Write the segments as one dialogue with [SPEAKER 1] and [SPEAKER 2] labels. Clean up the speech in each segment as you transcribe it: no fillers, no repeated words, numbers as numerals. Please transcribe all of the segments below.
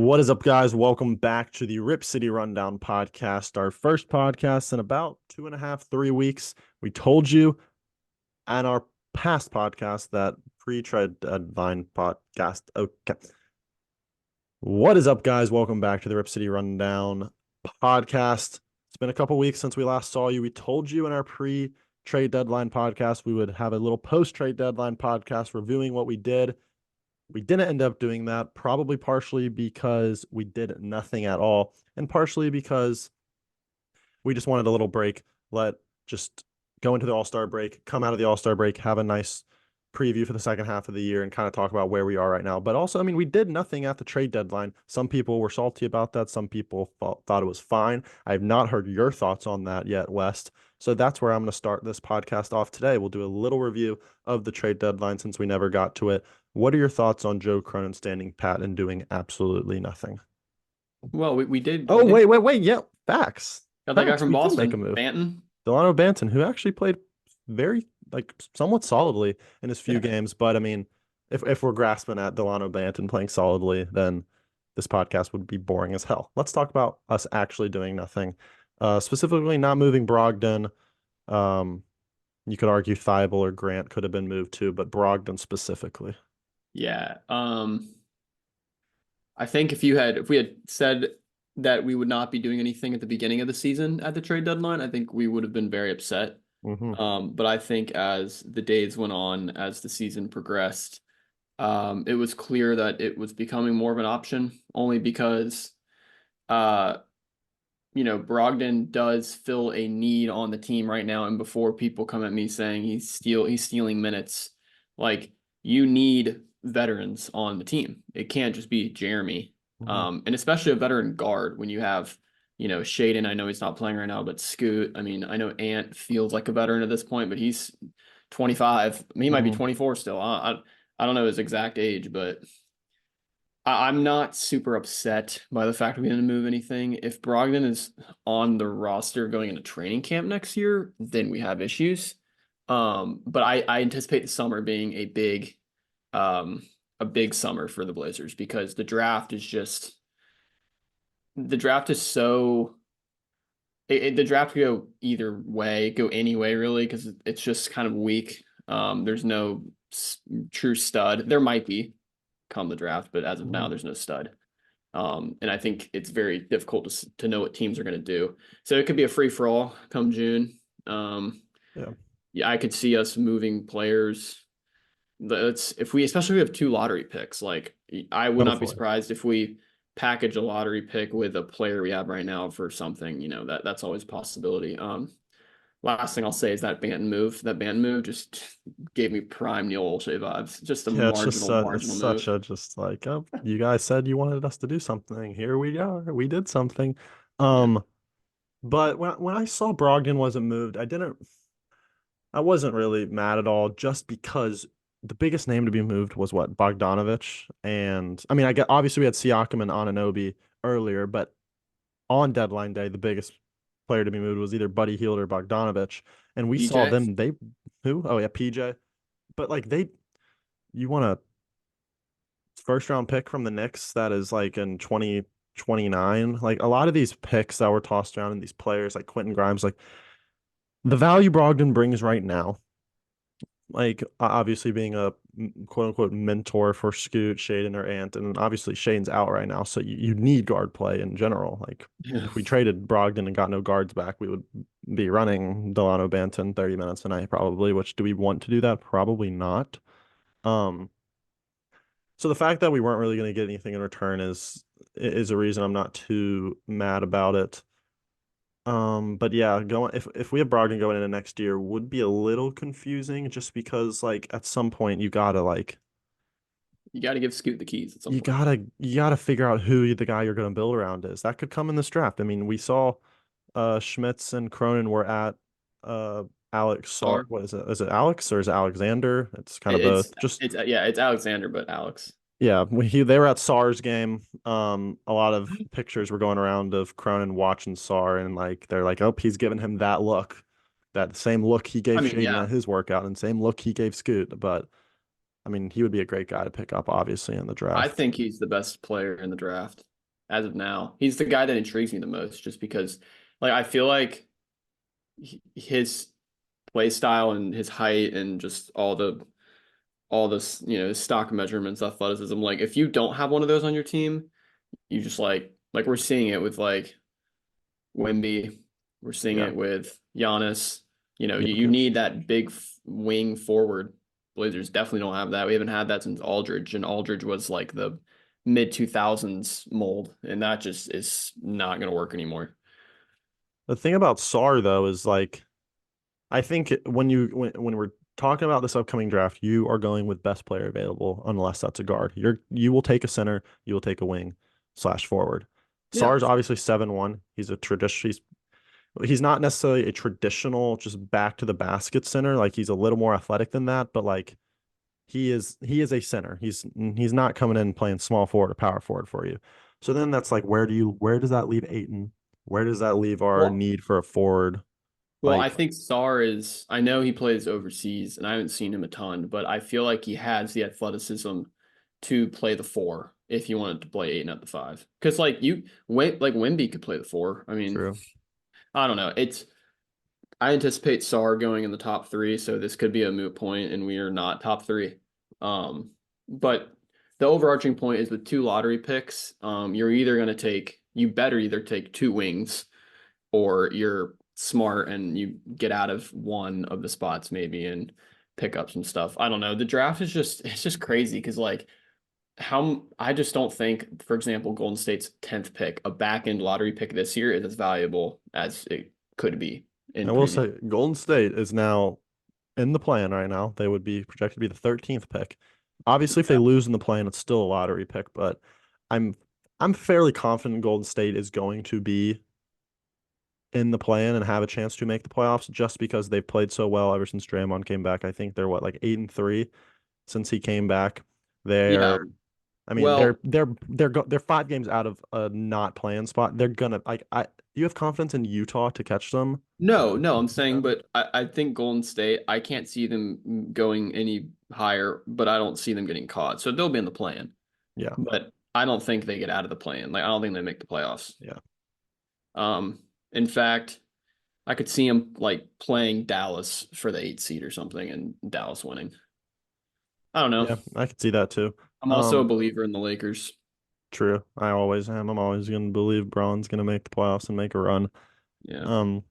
[SPEAKER 1] What is up, guys? Welcome back to the Rip City Rundown podcast, our first podcast in about 2.5, 3 weeks. We told you on our past podcast that pre-trade deadline podcast. Okay. What is up, guys? Welcome back to the Rip City Rundown podcast. It's been a couple weeks since we last saw you. We told you in our pre-trade deadline podcast we would have a little post-trade deadline podcast reviewing what we did. We didn't end up doing that, probably partially because we did nothing at all, and partially because we just wanted a little break, just go into the All-Star break, come out of the All-Star break, have a nice preview for the second half of the year and kind of talk about where we are right now. But also, I mean, we did nothing at the trade deadline. Some people were salty about that. Some people thought it was fine. I have not heard your thoughts on that yet, West. So that's where I'm going to start this podcast off today. We'll do a little review of the trade deadline since we never got to it. What are your thoughts on Joe Cronin standing pat and doing absolutely nothing?
[SPEAKER 2] Well, we did.
[SPEAKER 1] Oh, wait. Yeah, facts.
[SPEAKER 2] Got that guy
[SPEAKER 1] Facts.
[SPEAKER 2] from
[SPEAKER 1] We did make a
[SPEAKER 2] Boston,
[SPEAKER 1] move.
[SPEAKER 2] Banton.
[SPEAKER 1] Delano Banton, who actually played very, somewhat solidly in his few
[SPEAKER 2] Yeah,
[SPEAKER 1] games. But I mean, if we're grasping at Delano Banton playing solidly, then this podcast would be boring as hell. Let's talk about us actually doing nothing. Specifically not moving Brogdon. You could argue Thibault or Grant could have been moved too, but Brogdon specifically.
[SPEAKER 2] yeah. I think if we had said that we would not be doing anything at the beginning of the season at the trade deadline, I think we would have been very upset.
[SPEAKER 1] Mm-hmm.
[SPEAKER 2] But I think as the days went on, as the season progressed, it was clear that it was becoming more of an option, only because, Brogdon does fill a need on the team right now. And before people come at me saying he's stealing minutes, like, you need veterans on the team. It can't just be Jeremy.
[SPEAKER 1] Mm-hmm.
[SPEAKER 2] And especially a veteran guard when you have, Shaedon. I know he's not playing right now, but Scoot. I mean, I know Ant feels like a veteran at this point, but he's 25. He might be
[SPEAKER 1] Mm-hmm.
[SPEAKER 2] 24 still. I don't know his exact age, but I'm not super upset by the fact we didn't move anything. If Brogdon is on the roster going into training camp next year, then we have issues. But I anticipate the summer being um, a big summer for the Blazers because the draft is so the draft could go either way, go any way really, because it's just kind of weak. There's no true stud. There might be come the draft, but as of now,
[SPEAKER 1] Mm-hmm.
[SPEAKER 2] there's no stud. And I think it's very difficult to know what teams are going to do. So it could be a free for all come June.
[SPEAKER 1] Yeah.
[SPEAKER 2] Yeah, I could see us moving players. Especially if we have two lottery picks. Like, I would not be
[SPEAKER 1] Hopefully.
[SPEAKER 2] surprised if we package a lottery pick with a player we have right now for something. That's always a possibility. Last thing I'll say is that Banton move just gave me prime Neil Olshey vibes. Just a
[SPEAKER 1] Yeah, it's just it's
[SPEAKER 2] marginal
[SPEAKER 1] such
[SPEAKER 2] move.
[SPEAKER 1] a just like, oh, you guys said you wanted us to do something. Here we are. We did something.
[SPEAKER 2] Yeah.
[SPEAKER 1] But when I saw Brogdon wasn't moved, I wasn't really mad at all just because the biggest name to be moved was what, Bogdanovich. And I mean, I get obviously we had Siakam and Anunoby earlier, but on deadline day, the biggest player to be moved was either Buddy Hield or Bogdanovich. And we saw
[SPEAKER 2] PJ.
[SPEAKER 1] them, who? Oh yeah, PJ. But like you want a first round pick from the Knicks that is like in 2029. Like a lot of these picks that were tossed around and these players like Quentin Grimes, like the value Brogdon brings right now, like obviously being a quote unquote mentor for Scoot, Shaedon, or Ant, and obviously Shane's out right now, so you need guard play in general. Like
[SPEAKER 2] Yeah.
[SPEAKER 1] if we traded Brogdon and got no guards back, we would be running Delano Banton 30 minutes a night probably. Which do we want to do that? Probably not. Um, So the fact that we weren't really going to get anything in return is a reason I'm not too mad about it. But yeah, going if we have Brogdon going into next year would be a little confusing just because like at some point
[SPEAKER 2] You got to give Scoot the keys at some point.
[SPEAKER 1] you gotta figure out who the guy you're going to build around is. That could come in this draft. I mean, we saw Schmitz and Cronin were at Alex Sar.
[SPEAKER 2] Star.
[SPEAKER 1] What is it? Is it Alex or is it Alexander? It's kind of
[SPEAKER 2] It's
[SPEAKER 1] both. Just
[SPEAKER 2] it's yeah, it's Alexander, but Alex.
[SPEAKER 1] Yeah, they were at SAR's game. A lot of pictures were going around of Cronin watching SAR, and like they're like, oh, he's giving him that look, that same look he
[SPEAKER 2] I
[SPEAKER 1] gave
[SPEAKER 2] mean,
[SPEAKER 1] Shaedon
[SPEAKER 2] yeah,
[SPEAKER 1] at his workout, and same look he gave Scoot. But I mean, he would be a great guy to pick up, obviously, in the
[SPEAKER 2] I
[SPEAKER 1] draft.
[SPEAKER 2] think he's the best player in the draft. as of now. He's the guy that intrigues me the most, just because, like, I feel like his play style and his height and just all this, stock measurements, athleticism. Like, if you don't have one of those on your team, you just like we're seeing it with like Wemby, we're seeing
[SPEAKER 1] Yeah.
[SPEAKER 2] it with Giannis. You
[SPEAKER 1] Jokic.
[SPEAKER 2] need that big wing forward. Blazers definitely don't have that. We haven't had that since Aldridge, and Aldridge was like the mid 2000s mold, and that just is not going to work anymore.
[SPEAKER 1] The thing about Sar though is like I think when we're talking about this upcoming draft, you are going with best player available unless that's a guard. You will take a center, you will take a wing slash forward.
[SPEAKER 2] Yeah.
[SPEAKER 1] Sar's obviously 7'1". He's a tradition. He's not necessarily a traditional just back to the basket center. Like he's a little more athletic than that, but like he is a center. He's not coming in playing small forward or power forward for you. So then that's like where does that leave Aiton? Where does that leave our
[SPEAKER 2] Well,
[SPEAKER 1] need for a forward?
[SPEAKER 2] well, I
[SPEAKER 1] Like
[SPEAKER 2] think Sar is, I know he plays overseas and I haven't seen him a ton, but I feel like he has the athleticism to play the four if you wanted to play Aiden at the five. Because like like Wemby could play the four. I mean,
[SPEAKER 1] true.
[SPEAKER 2] I don't know. I anticipate Sar going in the top three, so this could be a moot point, and we are not top three. But the overarching point is with two lottery picks, you better either take two wings, or you're smart and you get out of one of the spots maybe and pick up some stuff. I don't know. The draft is it's just crazy because like how I just don't think, for example, Golden State's 10th pick, a back end lottery pick this year, is as valuable as it could be
[SPEAKER 1] I
[SPEAKER 2] in
[SPEAKER 1] will
[SPEAKER 2] previous.
[SPEAKER 1] say Golden State is now in the plan right now. They would be projected to be the 13th pick. Obviously, if they
[SPEAKER 2] Yeah.
[SPEAKER 1] lose in the plan, it's still a lottery pick, but I'm I'm fairly confident Golden State is going to be in the plan and have a chance to make the playoffs just because they've played so well ever since Draymond came back. I think they're what, like 8-3 since he came back.
[SPEAKER 2] Yeah.
[SPEAKER 1] They're I mean,
[SPEAKER 2] Well,
[SPEAKER 1] they're 5 games out of a not playing spot. They're gonna like I Do you have confidence in Utah to catch them?
[SPEAKER 2] no, I'm saying, but I think Golden State, I can't see them going any higher, but I don't see them getting caught. So they'll be in the plan,
[SPEAKER 1] Yeah.
[SPEAKER 2] but I don't think they get out of the plan. Like, I don't think they make the playoffs.
[SPEAKER 1] Yeah.
[SPEAKER 2] In fact, I could see them like playing Dallas for the 8 seed or something and Dallas winning. I don't know.
[SPEAKER 1] Yeah, I could see that too.
[SPEAKER 2] I'm also a
[SPEAKER 1] Um,
[SPEAKER 2] believer in the Lakers.
[SPEAKER 1] True. I always am. I'm always gonna believe Braun's gonna make the playoffs and make a run.
[SPEAKER 2] Yeah.
[SPEAKER 1] Um,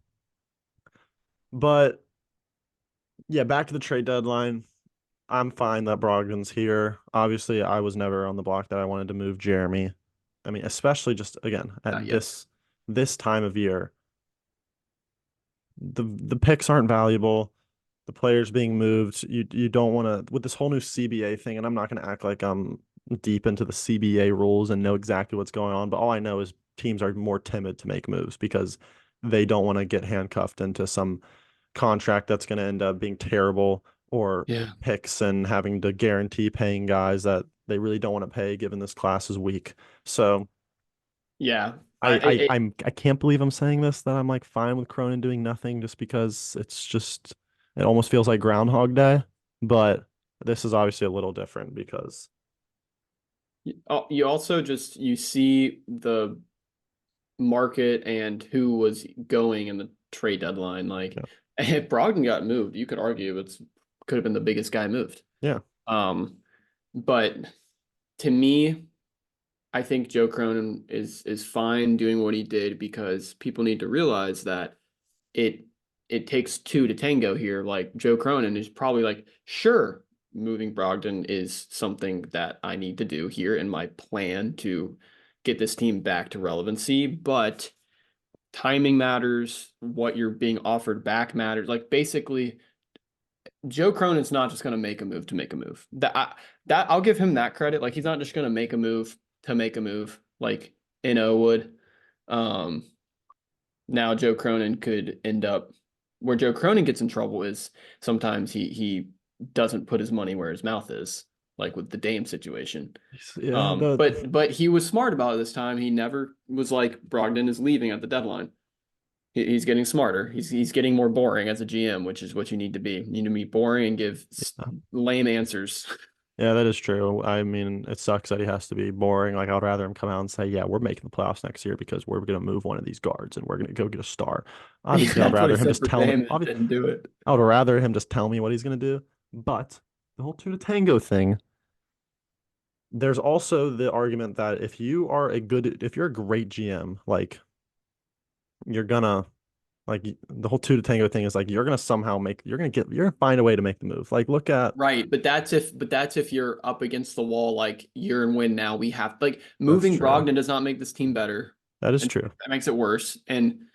[SPEAKER 1] but yeah, back to the trade deadline. I'm fine that Brogdon's here. Obviously, I was never on the block that I wanted to move Jeremy. I mean, especially just again
[SPEAKER 2] Not
[SPEAKER 1] at
[SPEAKER 2] yet.
[SPEAKER 1] this time of year, the picks aren't valuable. The players being moved, you don't want to with this whole new CBA thing, and I'm not going to act like I'm deep into the CBA rules and know exactly what's going on, but all I know is teams are more timid to make moves because they don't want to get handcuffed into some contract that's going to end up being terrible or
[SPEAKER 2] Yeah.
[SPEAKER 1] picks and having to guarantee paying guys that they really don't want to pay given this class is weak. So
[SPEAKER 2] Yeah.
[SPEAKER 1] I can't believe I'm saying this that I'm like fine with Cronin doing nothing just because it almost feels like Groundhog Day, but this is obviously a little different because
[SPEAKER 2] You also just you see the market and who was going in the trade deadline. Like,
[SPEAKER 1] yeah,
[SPEAKER 2] if Brogdon got moved, you could argue it's could have been the biggest guy moved.
[SPEAKER 1] yeah,
[SPEAKER 2] Um, but to me, I think Joe Cronin is fine doing what he did, because people need to realize that it it takes two to tango here. Like, Joe Cronin is probably like, sure, moving Brogdon is something that I need to do here in my plan to get this team back to relevancy, but timing matters, what you're being offered back matters. Like, basically, Joe Cronin's not just going to make a move to make a move. That I'll give him that credit. Like, he's not just going to make a move to make a move, like Ino would. Um, Now Joe Cronin could end up where Joe Cronin gets in trouble is sometimes he doesn't put his money where his mouth is, like with the Dame situation.
[SPEAKER 1] yeah. The
[SPEAKER 2] But he was smart about it this time. He never was like, Brogdon is leaving at the deadline. He's getting smarter. He's getting more boring as a GM, which is what you need to be. You need to be boring and give lame answers.
[SPEAKER 1] Yeah, that is true. I mean, it sucks that he has to be boring. Like, I would rather him come out and say, "Yeah, we're making the playoffs next year because we're going to move one of these guards and we're going to go get a star." Obviously, I'd
[SPEAKER 2] That's what he
[SPEAKER 1] rather him
[SPEAKER 2] said
[SPEAKER 1] just
[SPEAKER 2] for
[SPEAKER 1] tell me.
[SPEAKER 2] Bam and didn't do it.
[SPEAKER 1] I would rather him just tell me what he's going to do. But the whole two to tango thing, there's also the argument that if you're a great GM, like you're gonna the whole two to tango thing is like you're gonna find a way to make the move. Like look at
[SPEAKER 2] Right, but that's if you're up against the wall, like you're in win now. We have like
[SPEAKER 1] that's
[SPEAKER 2] moving
[SPEAKER 1] true.
[SPEAKER 2] Brogdon does not make this team better,
[SPEAKER 1] That is
[SPEAKER 2] and
[SPEAKER 1] true.
[SPEAKER 2] that makes it worse. And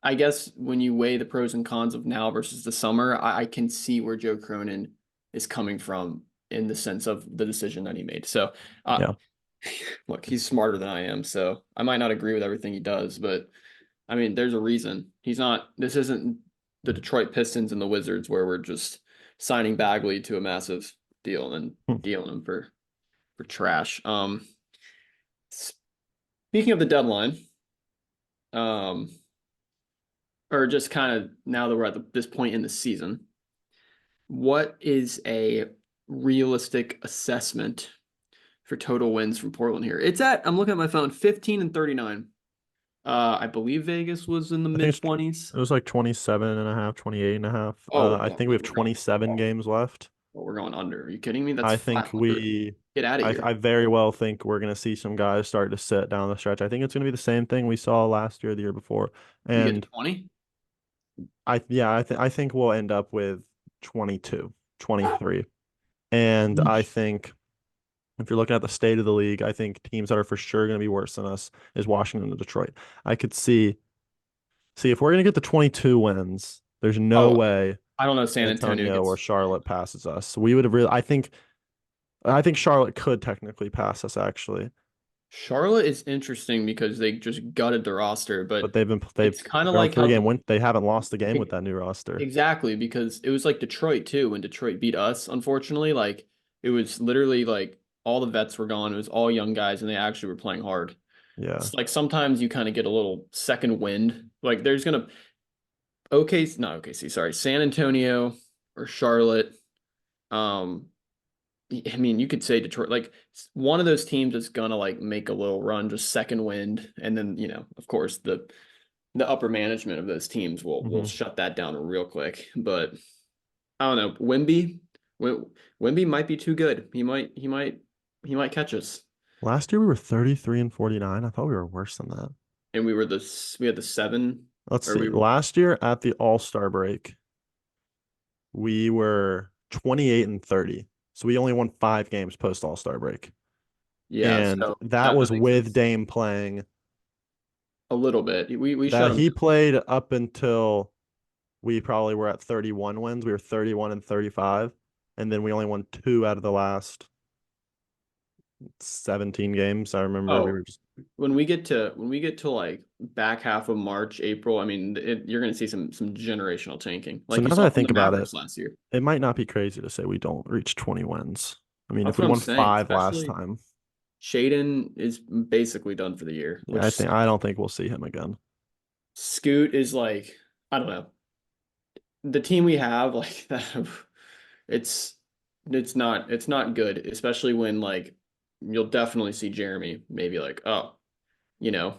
[SPEAKER 2] I guess when you weigh the pros and cons of now versus the summer, I can see where Joe Cronin is coming from in the sense of the decision that he made. So, uh,
[SPEAKER 1] Yeah.
[SPEAKER 2] look, he's smarter than I am, so I might not agree with everything he does, but I mean, there's a reason. He's not, this isn't the Detroit Pistons and the Wizards where we're just signing Bagley to a massive deal and
[SPEAKER 1] Hmm.
[SPEAKER 2] dealing him for trash. Speaking of the deadline, um, or just kind of now that we're at this point in the season, what is a realistic assessment for total wins from Portland here? It's at, I'm looking at my phone, 15-39. I believe Vegas was in the
[SPEAKER 1] I think
[SPEAKER 2] mid 20s.
[SPEAKER 1] it was like 27 and a half, 28 and a half.
[SPEAKER 2] Oh,
[SPEAKER 1] I
[SPEAKER 2] no,
[SPEAKER 1] think we have
[SPEAKER 2] we're going.
[SPEAKER 1] 27 games left.
[SPEAKER 2] Oh, we're going under. Are you kidding me? That's
[SPEAKER 1] I think
[SPEAKER 2] 500. Get out of here.
[SPEAKER 1] I very well think we're going to see some guys start to sit down the stretch. I think it's going to be the same thing we saw last year, the year before.
[SPEAKER 2] You get to
[SPEAKER 1] And
[SPEAKER 2] 20?
[SPEAKER 1] I think we'll end up with 22, 23. And I
[SPEAKER 2] Yeesh.
[SPEAKER 1] think if you're looking at the state of the league, I think teams that are for sure going to be worse than us is Washington and Detroit. I could see if we're going to get the 22 wins, there's no
[SPEAKER 2] Oh,
[SPEAKER 1] way
[SPEAKER 2] I don't know.
[SPEAKER 1] San
[SPEAKER 2] San Antonio
[SPEAKER 1] Antonio or
[SPEAKER 2] gets
[SPEAKER 1] Charlotte passes us. We would have really I think Charlotte could technically pass us actually,
[SPEAKER 2] Charlotte is interesting because they just gutted the roster, but
[SPEAKER 1] but
[SPEAKER 2] it's kind of
[SPEAKER 1] they're on
[SPEAKER 2] like how
[SPEAKER 1] 3 game win. They haven't lost a game with that new roster.
[SPEAKER 2] exactly because it was like Detroit too when Detroit beat us. Unfortunately, like it was literally like all the vets were gone. It was all young guys, and they actually were playing hard.
[SPEAKER 1] Yeah.
[SPEAKER 2] It's like sometimes you kind of get a little second wind. Like there's gonna OKC, not OKC, sorry, San Antonio or Charlotte. Um, I mean, you could say Detroit, like one of those teams is gonna like make a little run, just second wind, and then of course, the upper management of those teams will
[SPEAKER 1] hmm
[SPEAKER 2] shut that down real quick. But I don't know, Wimby might be too good. He might catch us.
[SPEAKER 1] Last year we were 33 and 49. I thought we were worse than that.
[SPEAKER 2] And we had the seven,
[SPEAKER 1] Let's
[SPEAKER 2] or
[SPEAKER 1] see.
[SPEAKER 2] we were
[SPEAKER 1] Last year at the All-Star break, we were 28 and 30. So we only won 5 games post All-Star break.
[SPEAKER 2] yeah.
[SPEAKER 1] And
[SPEAKER 2] So
[SPEAKER 1] that
[SPEAKER 2] that
[SPEAKER 1] was
[SPEAKER 2] makes
[SPEAKER 1] with
[SPEAKER 2] sense
[SPEAKER 1] Dame playing.
[SPEAKER 2] a little bit. We shut
[SPEAKER 1] That
[SPEAKER 2] him
[SPEAKER 1] he
[SPEAKER 2] down.
[SPEAKER 1] played up until we probably were at 31 wins. We were 31 and 35. And then we only won 2 out of the last 17 games. I remember we
[SPEAKER 2] Oh,
[SPEAKER 1] were just
[SPEAKER 2] when we get to like back half of March, April, I mean, you're going to see some generational tanking,
[SPEAKER 1] so
[SPEAKER 2] like you
[SPEAKER 1] now that
[SPEAKER 2] saw
[SPEAKER 1] I
[SPEAKER 2] from
[SPEAKER 1] think
[SPEAKER 2] the
[SPEAKER 1] about it,
[SPEAKER 2] Mavericks last year.
[SPEAKER 1] it might not be crazy to say we don't reach 20 wins. I mean, if
[SPEAKER 2] That's
[SPEAKER 1] we
[SPEAKER 2] what I'm
[SPEAKER 1] won
[SPEAKER 2] saying.
[SPEAKER 1] 5 last
[SPEAKER 2] Especially
[SPEAKER 1] time,
[SPEAKER 2] Shaden is basically done for the year,
[SPEAKER 1] yeah,
[SPEAKER 2] which
[SPEAKER 1] I don't think we'll see him again.
[SPEAKER 2] Scoot is like, I don't know, the team we have like that. It's it's not good, especially when like you'll definitely see Jeremy maybe like, oh, you know,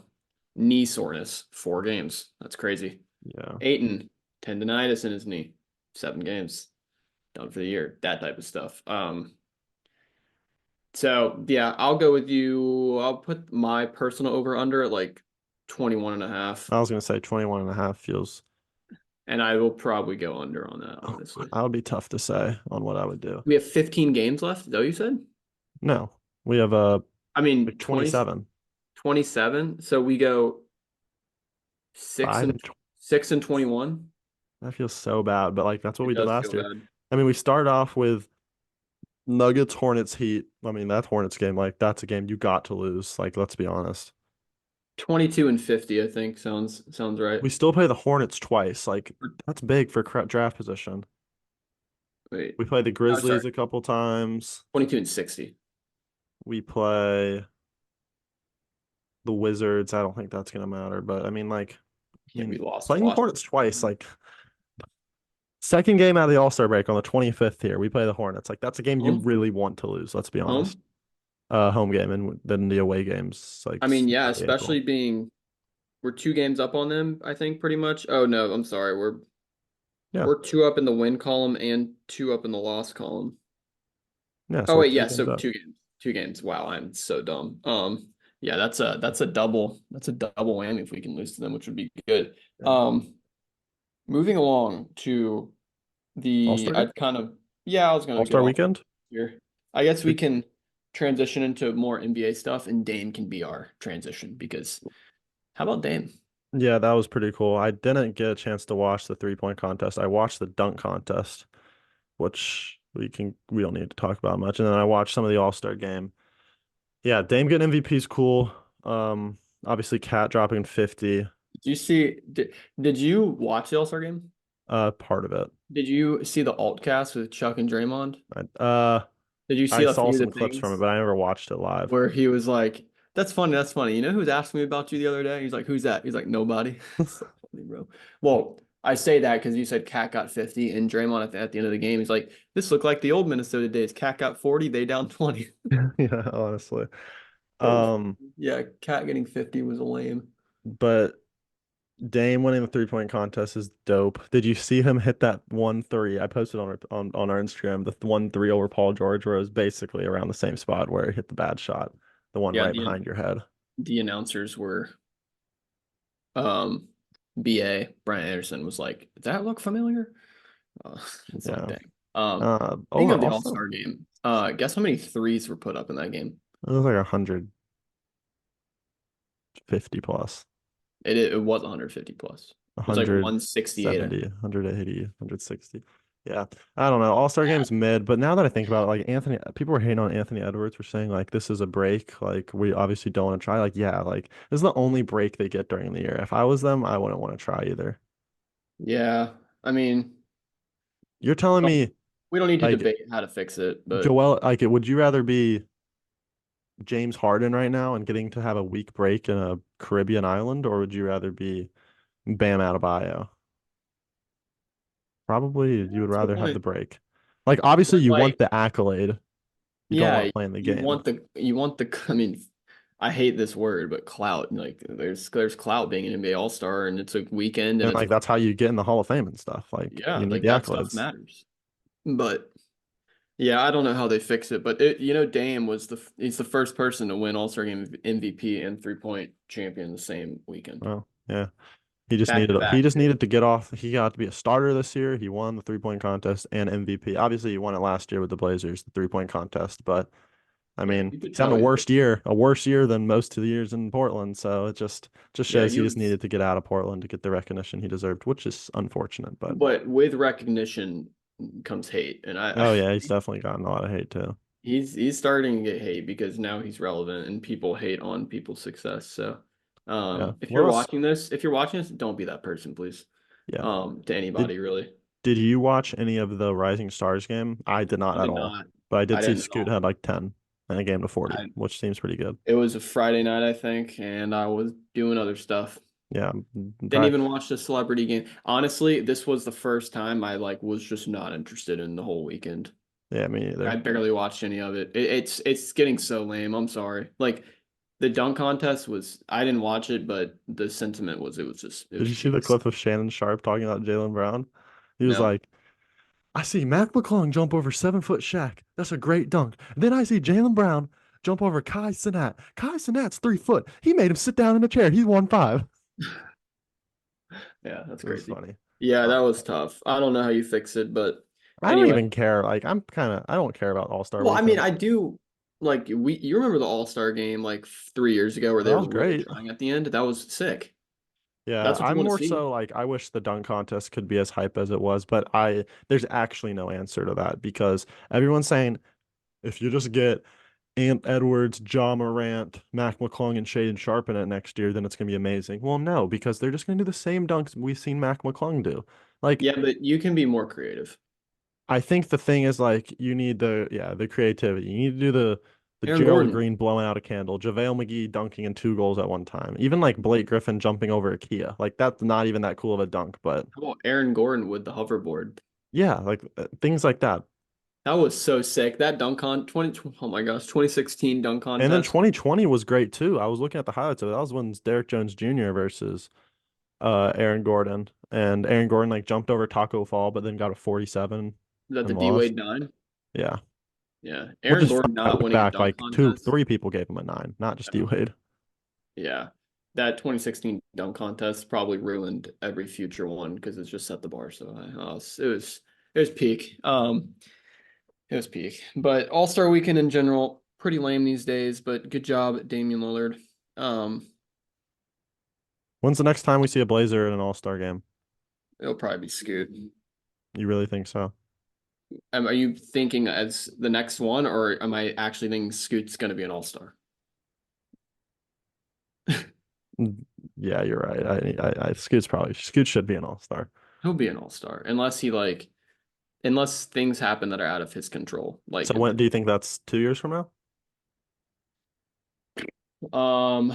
[SPEAKER 2] knee soreness, 4 games. That's crazy.
[SPEAKER 1] Yeah.
[SPEAKER 2] Aiton, tendonitis in his knee, 7 games, done for the year, that type of stuff. So yeah, I'll go with you. I'll put my personal over under at like 21 and a half,
[SPEAKER 1] I was going to say 21 and a half feels
[SPEAKER 2] and I will probably go under on that, honestly.
[SPEAKER 1] that would be tough to say on what I would do.
[SPEAKER 2] We have 15 games left, is that what you said?
[SPEAKER 1] No, we have
[SPEAKER 2] I mean,
[SPEAKER 1] like 27,
[SPEAKER 2] 27. So we go six
[SPEAKER 1] 5
[SPEAKER 2] and
[SPEAKER 1] and
[SPEAKER 2] 21.
[SPEAKER 1] that feels so bad, but like that's what
[SPEAKER 2] It
[SPEAKER 1] we did
[SPEAKER 2] does
[SPEAKER 1] last
[SPEAKER 2] feel
[SPEAKER 1] year.
[SPEAKER 2] bad.
[SPEAKER 1] I mean, we start off with Nuggets, Hornets, Heat. I mean, that Hornets game, like that's a game you got to lose. Like, let's be honest.
[SPEAKER 2] 22 and 50, I think sounds right.
[SPEAKER 1] We still play the Hornets twice. Like, that's big for draft position.
[SPEAKER 2] Wait.
[SPEAKER 1] We play the
[SPEAKER 2] Oh, sorry.
[SPEAKER 1] Grizzlies a couple times.
[SPEAKER 2] 22 and 60.
[SPEAKER 1] We play the Wizards. I don't think that's gonna matter, but I mean,
[SPEAKER 2] Yeah, we lost
[SPEAKER 1] playing the
[SPEAKER 2] twice.
[SPEAKER 1] Hornets twice, like Second game out of the All-Star break on the 25th here. We play the Hornets. Like that's a game you
[SPEAKER 2] Home,
[SPEAKER 1] really want to lose, let's be honest.
[SPEAKER 2] home.
[SPEAKER 1] Home game and then the away games like
[SPEAKER 2] I mean, yeah,
[SPEAKER 1] early
[SPEAKER 2] especially
[SPEAKER 1] April.
[SPEAKER 2] being we're 2 games up on them, I think pretty much. Oh no, I'm sorry.
[SPEAKER 1] Yeah.
[SPEAKER 2] We're 2 up in the win column and 2 up in the loss column.
[SPEAKER 1] Yeah, so
[SPEAKER 2] Oh
[SPEAKER 1] we're
[SPEAKER 2] wait,
[SPEAKER 1] three
[SPEAKER 2] yeah,
[SPEAKER 1] games
[SPEAKER 2] so
[SPEAKER 1] up.
[SPEAKER 2] 2 games. 2 games. Wow, I'm so dumb. Yeah, that's a double whammy if we can lose to them, which would be good.
[SPEAKER 1] Yeah.
[SPEAKER 2] Um, moving along to the
[SPEAKER 1] All-Star game?
[SPEAKER 2] I'd kind of yeah, I was gonna
[SPEAKER 1] All-Star
[SPEAKER 2] go off
[SPEAKER 1] weekend?
[SPEAKER 2] here. I guess we
[SPEAKER 1] We-
[SPEAKER 2] can transition into more NBA stuff and Dame can be our transition because how about Dame?
[SPEAKER 1] Yeah, that was pretty cool. I didn't get a chance to watch the 3-point contest. I watched the dunk contest, which we don't need to talk about much. And then I watched some of the All-Star game. Yeah, Dame getting MVP is cool. Obviously Cat dropping 50,
[SPEAKER 2] Did you see did you watch the All-Star game?
[SPEAKER 1] part of it.
[SPEAKER 2] Did you see the alt cast with Chuck and Draymond?
[SPEAKER 1] I,
[SPEAKER 2] Did you
[SPEAKER 1] I
[SPEAKER 2] see a
[SPEAKER 1] saw
[SPEAKER 2] few of the
[SPEAKER 1] some clips from it,
[SPEAKER 2] things
[SPEAKER 1] but I never watched it live.
[SPEAKER 2] where he was like, "That's funny, that's funny. You know who's asking me about you the other day?" He's like, "Who's that?" He's like, "Nobody." It's so funny, bro. Well, I say that because you said Cat got 50 and Draymond at the end of the game, he's like, "This looked like the old Minnesota days. Cat got 40, they down 20."
[SPEAKER 1] Yeah, honestly.
[SPEAKER 2] So
[SPEAKER 1] Um,
[SPEAKER 2] yeah, Cat getting 50 was lame.
[SPEAKER 1] but Dame winning the 3-point contest is dope. Did you see him hit that 1 3? I posted on our Instagram the 1 3 over Paul George, where it was basically around the same spot where he hit the bad shot, the one
[SPEAKER 2] Yeah,
[SPEAKER 1] right behind your head.
[SPEAKER 2] the announcers were um BA Brian Anderson was like, "Does that look familiar?" Uh, it's like,
[SPEAKER 1] Yeah.
[SPEAKER 2] dang. Speaking of the
[SPEAKER 1] Also,
[SPEAKER 2] All-Star game, guess how many threes were put up in that game?
[SPEAKER 1] it was like 150 plus,
[SPEAKER 2] It was 150 plus. It was like 168, I
[SPEAKER 1] 170,
[SPEAKER 2] think.
[SPEAKER 1] 180, 160. Yeah. I don't know. All-Star game's mid, but now that I think about it, like people were hating on Anthony Edwards for saying like this is a break. Like we obviously don't want to try. Like, yeah, like this is the only break they get during the year. If I was them, I wouldn't want to try either.
[SPEAKER 2] Yeah, I mean,
[SPEAKER 1] You're telling
[SPEAKER 2] don't-
[SPEAKER 1] me
[SPEAKER 2] we don't need to
[SPEAKER 1] like
[SPEAKER 2] debate how to fix it, but
[SPEAKER 1] Joel, like would you rather be James Harden right now and getting to have a week break in a Caribbean island, or would you rather be Bam Adebayo? Probably you would
[SPEAKER 2] that's a good
[SPEAKER 1] rather have the
[SPEAKER 2] point.
[SPEAKER 1] break. Like obviously
[SPEAKER 2] But
[SPEAKER 1] you want
[SPEAKER 2] like,
[SPEAKER 1] the accolade. You don't want
[SPEAKER 2] yeah,
[SPEAKER 1] to play in the
[SPEAKER 2] you
[SPEAKER 1] game.
[SPEAKER 2] want the. I mean, I hate this word, but clout. Like, there's clout being an NBA All-Star, and it's a weekend, and
[SPEAKER 1] And
[SPEAKER 2] it's
[SPEAKER 1] like that's how you get in the Hall of Fame and stuff. Like
[SPEAKER 2] yeah,
[SPEAKER 1] you need
[SPEAKER 2] like
[SPEAKER 1] the
[SPEAKER 2] that stuff
[SPEAKER 1] accolades.
[SPEAKER 2] matters. But yeah, I don't know how they fix it, but Dame was he's the first person to win All-Star Game MVP and 3-point champion the same weekend.
[SPEAKER 1] Well, yeah.
[SPEAKER 2] Back to
[SPEAKER 1] He
[SPEAKER 2] back
[SPEAKER 1] just
[SPEAKER 2] too.
[SPEAKER 1] needed to get off. He got to be a starter this year. He won the 3-point contest and MVP. Obviously, he won it last year with the Blazers, the 3-point contest, but I
[SPEAKER 2] Yeah,
[SPEAKER 1] mean,
[SPEAKER 2] you could
[SPEAKER 1] he's having
[SPEAKER 2] tell he's
[SPEAKER 1] a worse year than most of the years in Portland. So it just
[SPEAKER 2] yeah,
[SPEAKER 1] shows
[SPEAKER 2] he
[SPEAKER 1] he just
[SPEAKER 2] was
[SPEAKER 1] needed to get out of Portland to get the recognition he deserved, which is unfortunate. But
[SPEAKER 2] but with recognition comes hate. And I
[SPEAKER 1] oh yeah, he's definitely gotten a lot of hate too.
[SPEAKER 2] he's starting to get hate because now he's relevant and people hate on people's success. So
[SPEAKER 1] Yeah.
[SPEAKER 2] if you're watching this, don't be that person, please.
[SPEAKER 1] Yeah.
[SPEAKER 2] To
[SPEAKER 1] Did
[SPEAKER 2] anybody really.
[SPEAKER 1] did you watch any of the Rising Stars game? I did not
[SPEAKER 2] I
[SPEAKER 1] at
[SPEAKER 2] did
[SPEAKER 1] all,
[SPEAKER 2] not.
[SPEAKER 1] but I
[SPEAKER 2] I
[SPEAKER 1] did see
[SPEAKER 2] didn't at
[SPEAKER 1] Scoot
[SPEAKER 2] all.
[SPEAKER 1] had like 10 and a game to 40,
[SPEAKER 2] I
[SPEAKER 1] which seems pretty good.
[SPEAKER 2] It was a Friday night, I think, and I was doing other stuff.
[SPEAKER 1] Yeah.
[SPEAKER 2] Didn't even watch the celebrity game. Honestly, this was the first time I like was just not interested in the whole weekend.
[SPEAKER 1] Yeah, me
[SPEAKER 2] I
[SPEAKER 1] neither.
[SPEAKER 2] barely watched any of it. It's getting so lame. I'm sorry. Like the dunk contest was I didn't watch it, but the sentiment was it
[SPEAKER 1] Did
[SPEAKER 2] was
[SPEAKER 1] you see the
[SPEAKER 2] cheese.
[SPEAKER 1] clip of Shannon Sharp talking about Jaylen Brown? He was
[SPEAKER 2] No.
[SPEAKER 1] like, I see Mac McClung jump over 7 foot Shaq. That's a great dunk. Then I see Jaylen Brown jump over Kai Sinat. Kai Sinat's 3 foot. He made him sit down in a chair. He's 1 5.
[SPEAKER 2] Yeah, that's
[SPEAKER 1] It was
[SPEAKER 2] crazy.
[SPEAKER 1] funny.
[SPEAKER 2] Yeah, that
[SPEAKER 1] Um,
[SPEAKER 2] was tough. I don't know how you fix it, but
[SPEAKER 1] I don't
[SPEAKER 2] anyway.
[SPEAKER 1] even care. Like I don't care about All-Star
[SPEAKER 2] Well, I mean,
[SPEAKER 1] weekend.
[SPEAKER 2] I do like you remember the All-Star game like 3 years ago where
[SPEAKER 1] That
[SPEAKER 2] they
[SPEAKER 1] was
[SPEAKER 2] were really
[SPEAKER 1] great.
[SPEAKER 2] trying at the end? That was sick.
[SPEAKER 1] Yeah,
[SPEAKER 2] That's what you
[SPEAKER 1] I'm
[SPEAKER 2] want to
[SPEAKER 1] more
[SPEAKER 2] see.
[SPEAKER 1] so like I wish the dunk contest could be as hype as it was, but there's actually no answer to that because everyone's saying if you just get Ant Edwards, Ja Morant, Mac McClung, and Shaden Sharp in it next year, then it's gonna be amazing. Well, no, because they're just gonna do the same dunks we've seen Mac McClung do. Like,
[SPEAKER 2] Yeah, but you can be more creative.
[SPEAKER 1] I think the thing is like you need the creativity. You need to do the
[SPEAKER 2] Aaron
[SPEAKER 1] Gerald
[SPEAKER 2] Gordon.
[SPEAKER 1] Green blowing out a candle, JaVale McGee dunking in 2 goals at one time. Even like Blake Griffin jumping over a Kia. Like that's not even that cool of a dunk, but
[SPEAKER 2] How about Aaron Gordon with the hoverboard?
[SPEAKER 1] Yeah, like things like that.
[SPEAKER 2] That was so sick. That dunk con 20, oh my gosh, 2016 dunk
[SPEAKER 1] And then
[SPEAKER 2] contest.
[SPEAKER 1] 2020 was great too. I was looking at the highlights of it. That was when Derek Jones Jr. versus Aaron Gordon. And Aaron Gordon like jumped over Taco Fall, but then got a 47
[SPEAKER 2] Is that the
[SPEAKER 1] and
[SPEAKER 2] D
[SPEAKER 1] lost.
[SPEAKER 2] Wade 9?
[SPEAKER 1] Yeah.
[SPEAKER 2] Yeah.
[SPEAKER 1] Which
[SPEAKER 2] Aaron
[SPEAKER 1] is funny.
[SPEAKER 2] Gordon
[SPEAKER 1] I
[SPEAKER 2] not
[SPEAKER 1] look
[SPEAKER 2] winning a
[SPEAKER 1] back
[SPEAKER 2] dunk
[SPEAKER 1] like two,
[SPEAKER 2] contest.
[SPEAKER 1] three people gave him a 9, not just D
[SPEAKER 2] Yeah.
[SPEAKER 1] Wade.
[SPEAKER 2] Yeah. That 2016 dunk contest probably ruined every future one because it's just set the bar so high. It was peak. It was peak. But All-Star weekend in general, pretty lame these days, but good job, Damian Lillard. Um,
[SPEAKER 1] When's the next time we see a Blazer in an All-Star game?
[SPEAKER 2] it'll probably be Scoot.
[SPEAKER 1] You really think so?
[SPEAKER 2] Are you thinking as the next one, or am I actually thinking Scoot's going to be an all-star?
[SPEAKER 1] Mm, yeah, you're right. Scoot should be an All-Star.
[SPEAKER 2] He'll be an all-star unless things happen that are out of his control.
[SPEAKER 1] So when do you think that's 2 years from now?
[SPEAKER 2] Um,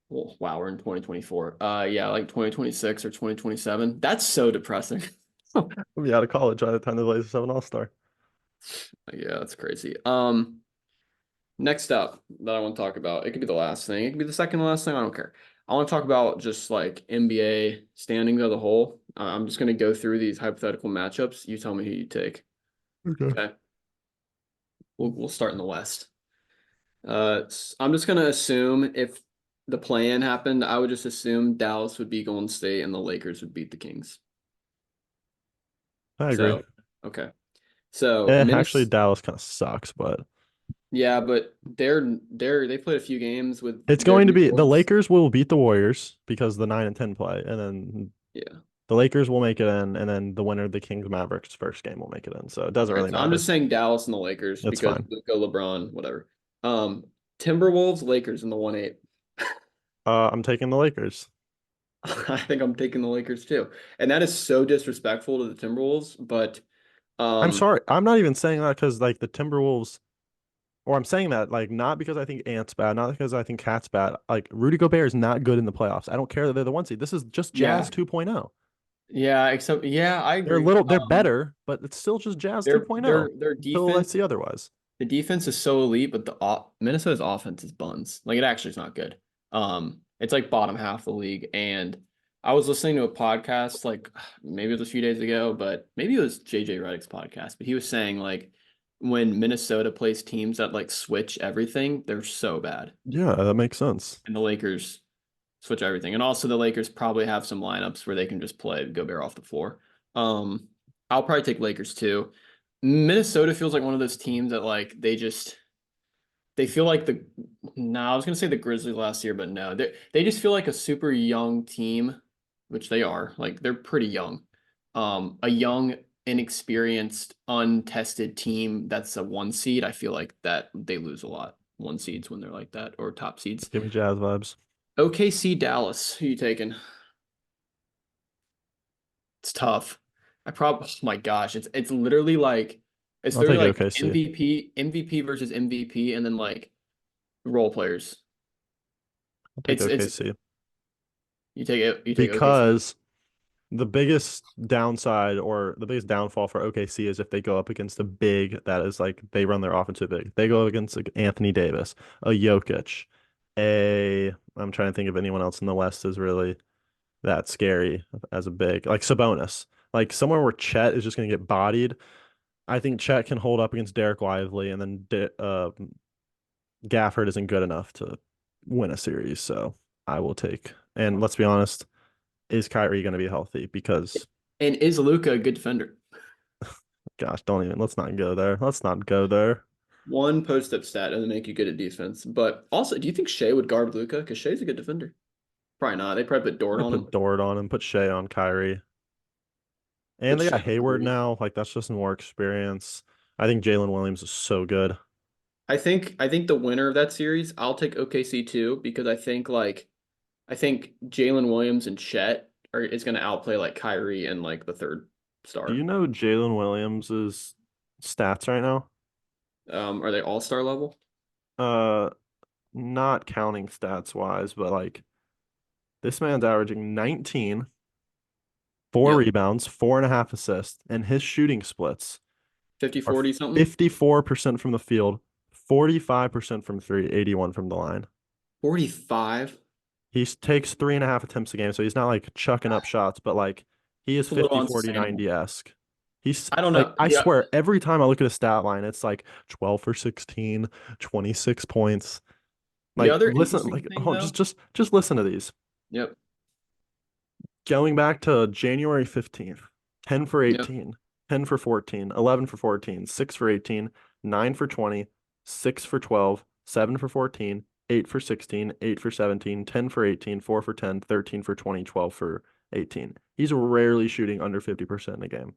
[SPEAKER 2] well, wow, we're in 2024. Yeah, like 2026 or 2027. That's so depressing.
[SPEAKER 1] We'll be out of college by the time the Blazers have an All-Star.
[SPEAKER 2] Yeah, that's crazy. Next up that I want to talk about, it could be the last thing. It could be the second to last thing. I don't care. I want to talk about just like NBA standings as a whole. I'm just going to go through these hypothetical matchups. You tell me who you take.
[SPEAKER 1] Okay.
[SPEAKER 2] Okay. We'll start in the West. I'm just going to assume if the play-in happened, I would just assume Dallas would be Golden State and the Lakers would beat the Kings.
[SPEAKER 1] I agree.
[SPEAKER 2] So, okay. So,
[SPEAKER 1] Actually,
[SPEAKER 2] Minnesota,
[SPEAKER 1] Dallas kind of sucks, but
[SPEAKER 2] yeah, but they played a few games with
[SPEAKER 1] it's
[SPEAKER 2] their
[SPEAKER 1] going to
[SPEAKER 2] new
[SPEAKER 1] be the
[SPEAKER 2] courts.
[SPEAKER 1] Lakers will beat the Warriors because the 9 and 10 play, and then
[SPEAKER 2] Yeah.
[SPEAKER 1] the Lakers will make it in, and then the winner of the Kings Mavericks first game will make it in. So it doesn't
[SPEAKER 2] Okay,
[SPEAKER 1] really
[SPEAKER 2] so I'm
[SPEAKER 1] matter.
[SPEAKER 2] just saying Dallas and the Lakers
[SPEAKER 1] It's
[SPEAKER 2] because
[SPEAKER 1] fine.
[SPEAKER 2] Luka, LeBron, whatever. Timberwolves, Lakers in the 1-8.
[SPEAKER 1] I'm taking the Lakers.
[SPEAKER 2] I think I'm taking the Lakers too. And that is so disrespectful to the Timberwolves, but
[SPEAKER 1] I'm
[SPEAKER 2] um
[SPEAKER 1] sorry. I'm not even saying that because like the Timberwolves, or I'm saying that like not because I think Ant's bad, not because I think Cat's bad. Like Rudy Gobert is not good in the playoffs. I don't care that they're the 1 seed. This is just
[SPEAKER 2] yeah.
[SPEAKER 1] Jazz 2.0.
[SPEAKER 2] Yeah, except yeah, I
[SPEAKER 1] They're a
[SPEAKER 2] agree.
[SPEAKER 1] little, they're better, but it's still just Jazz
[SPEAKER 2] Their
[SPEAKER 1] 2.0
[SPEAKER 2] their their
[SPEAKER 1] until I
[SPEAKER 2] defense
[SPEAKER 1] see otherwise.
[SPEAKER 2] the defense is so elite, but Minnesota's offense is buns. Like it actually is not good. It's like bottom half of the league. And I was listening to a podcast like maybe it was a few days ago, but maybe it was JJ Redick's podcast. But he was saying like when Minnesota plays teams that like switch everything, they're so bad.
[SPEAKER 1] Yeah, that makes sense.
[SPEAKER 2] And the Lakers switch everything. And also the Lakers probably have some lineups where they can just play Gobert off the floor. Um, I'll probably take Lakers too. Minnesota feels like one of those teams that like they feel like I was gonna say the Grizzlies last year, but no, they just feel like a super young team, which they are. Like they're pretty young. A young, inexperienced, untested team that's a 1 seed. I feel like that they lose a lot. 1 seeds when they're like that, or top seeds.
[SPEAKER 1] Give me Jazz vibes.
[SPEAKER 2] OKC Dallas. Who you taking? It's tough. Oh my gosh, it's
[SPEAKER 1] I'll
[SPEAKER 2] literally
[SPEAKER 1] take
[SPEAKER 2] like
[SPEAKER 1] OKC.
[SPEAKER 2] MVP versus MVP, and then like role players.
[SPEAKER 1] I'll take
[SPEAKER 2] It's
[SPEAKER 1] OKC
[SPEAKER 2] you take OKC.
[SPEAKER 1] because the biggest downside or the biggest downfall for OKC is if they go up against a big that is like they run their offense too big. They go up against like Anthony Davis, a Jokic, I'm trying to think if anyone else in the West is really that scary as a big, like Sabonis, like somewhere where Chet is just going to get bodied. I think Chet can hold up against Derek Lively, and then Gafford isn't good enough to win a series. So I will take. And let's be honest, is Kyrie going to be healthy? Because
[SPEAKER 2] And is Luca a good defender?
[SPEAKER 1] gosh, don't even. Let's not go there. Let's not go there.
[SPEAKER 2] One post-up stat doesn't make you good at defense. But also, do you think Shea would guard Luca? Because Shea's a good defender. Probably not. They probably put Dort
[SPEAKER 1] I
[SPEAKER 2] on
[SPEAKER 1] put
[SPEAKER 2] him.
[SPEAKER 1] Dort on him, put Shea on Kyrie, and
[SPEAKER 2] Put
[SPEAKER 1] they
[SPEAKER 2] Shea
[SPEAKER 1] got
[SPEAKER 2] on
[SPEAKER 1] Hayward
[SPEAKER 2] Kyrie.
[SPEAKER 1] now. Like that's just more experience. I think Jalen Williams is so good.
[SPEAKER 2] I think the winner of that series, I'll take OKC too, because I think Jalen Williams and Chet is going to outplay like Kyrie and like the third
[SPEAKER 1] Do you
[SPEAKER 2] star.
[SPEAKER 1] know Jalen Williams's stats right now?
[SPEAKER 2] Are they all-star level?
[SPEAKER 1] Uh, not counting stats wise, but like this man's averaging 19, 4
[SPEAKER 2] Yep.
[SPEAKER 1] rebounds, 4.5 assists, and his shooting splits
[SPEAKER 2] 50,
[SPEAKER 1] are
[SPEAKER 2] 40 something.
[SPEAKER 1] 54% from the field, 45% from three, 81 from the line.
[SPEAKER 2] 45.
[SPEAKER 1] Takes 3.5 attempts a game, so he's not like chucking up shots, but like he is
[SPEAKER 2] It's a little
[SPEAKER 1] 50, 40,
[SPEAKER 2] unsustainable.
[SPEAKER 1] 90-esque. He's
[SPEAKER 2] I don't
[SPEAKER 1] like,
[SPEAKER 2] know.
[SPEAKER 1] I swear, every time I look at a stat line, it's like 12 for 16, 26 points.
[SPEAKER 2] The
[SPEAKER 1] Like,
[SPEAKER 2] other
[SPEAKER 1] listen,
[SPEAKER 2] interesting
[SPEAKER 1] like,
[SPEAKER 2] thing
[SPEAKER 1] oh,
[SPEAKER 2] though.
[SPEAKER 1] just listen to these.
[SPEAKER 2] Yep.
[SPEAKER 1] Going back to January 15th, 10 for
[SPEAKER 2] Yep.
[SPEAKER 1] 18, 10 for 14, 11 for 14, 6 for 18, 9 for 20, 6 for 12, 7 for 14, 8 for 16, 8 for 17, 10 for 18, 4 for 10, 13 for 20, 12 for 18. He's rarely shooting under 50% in a game.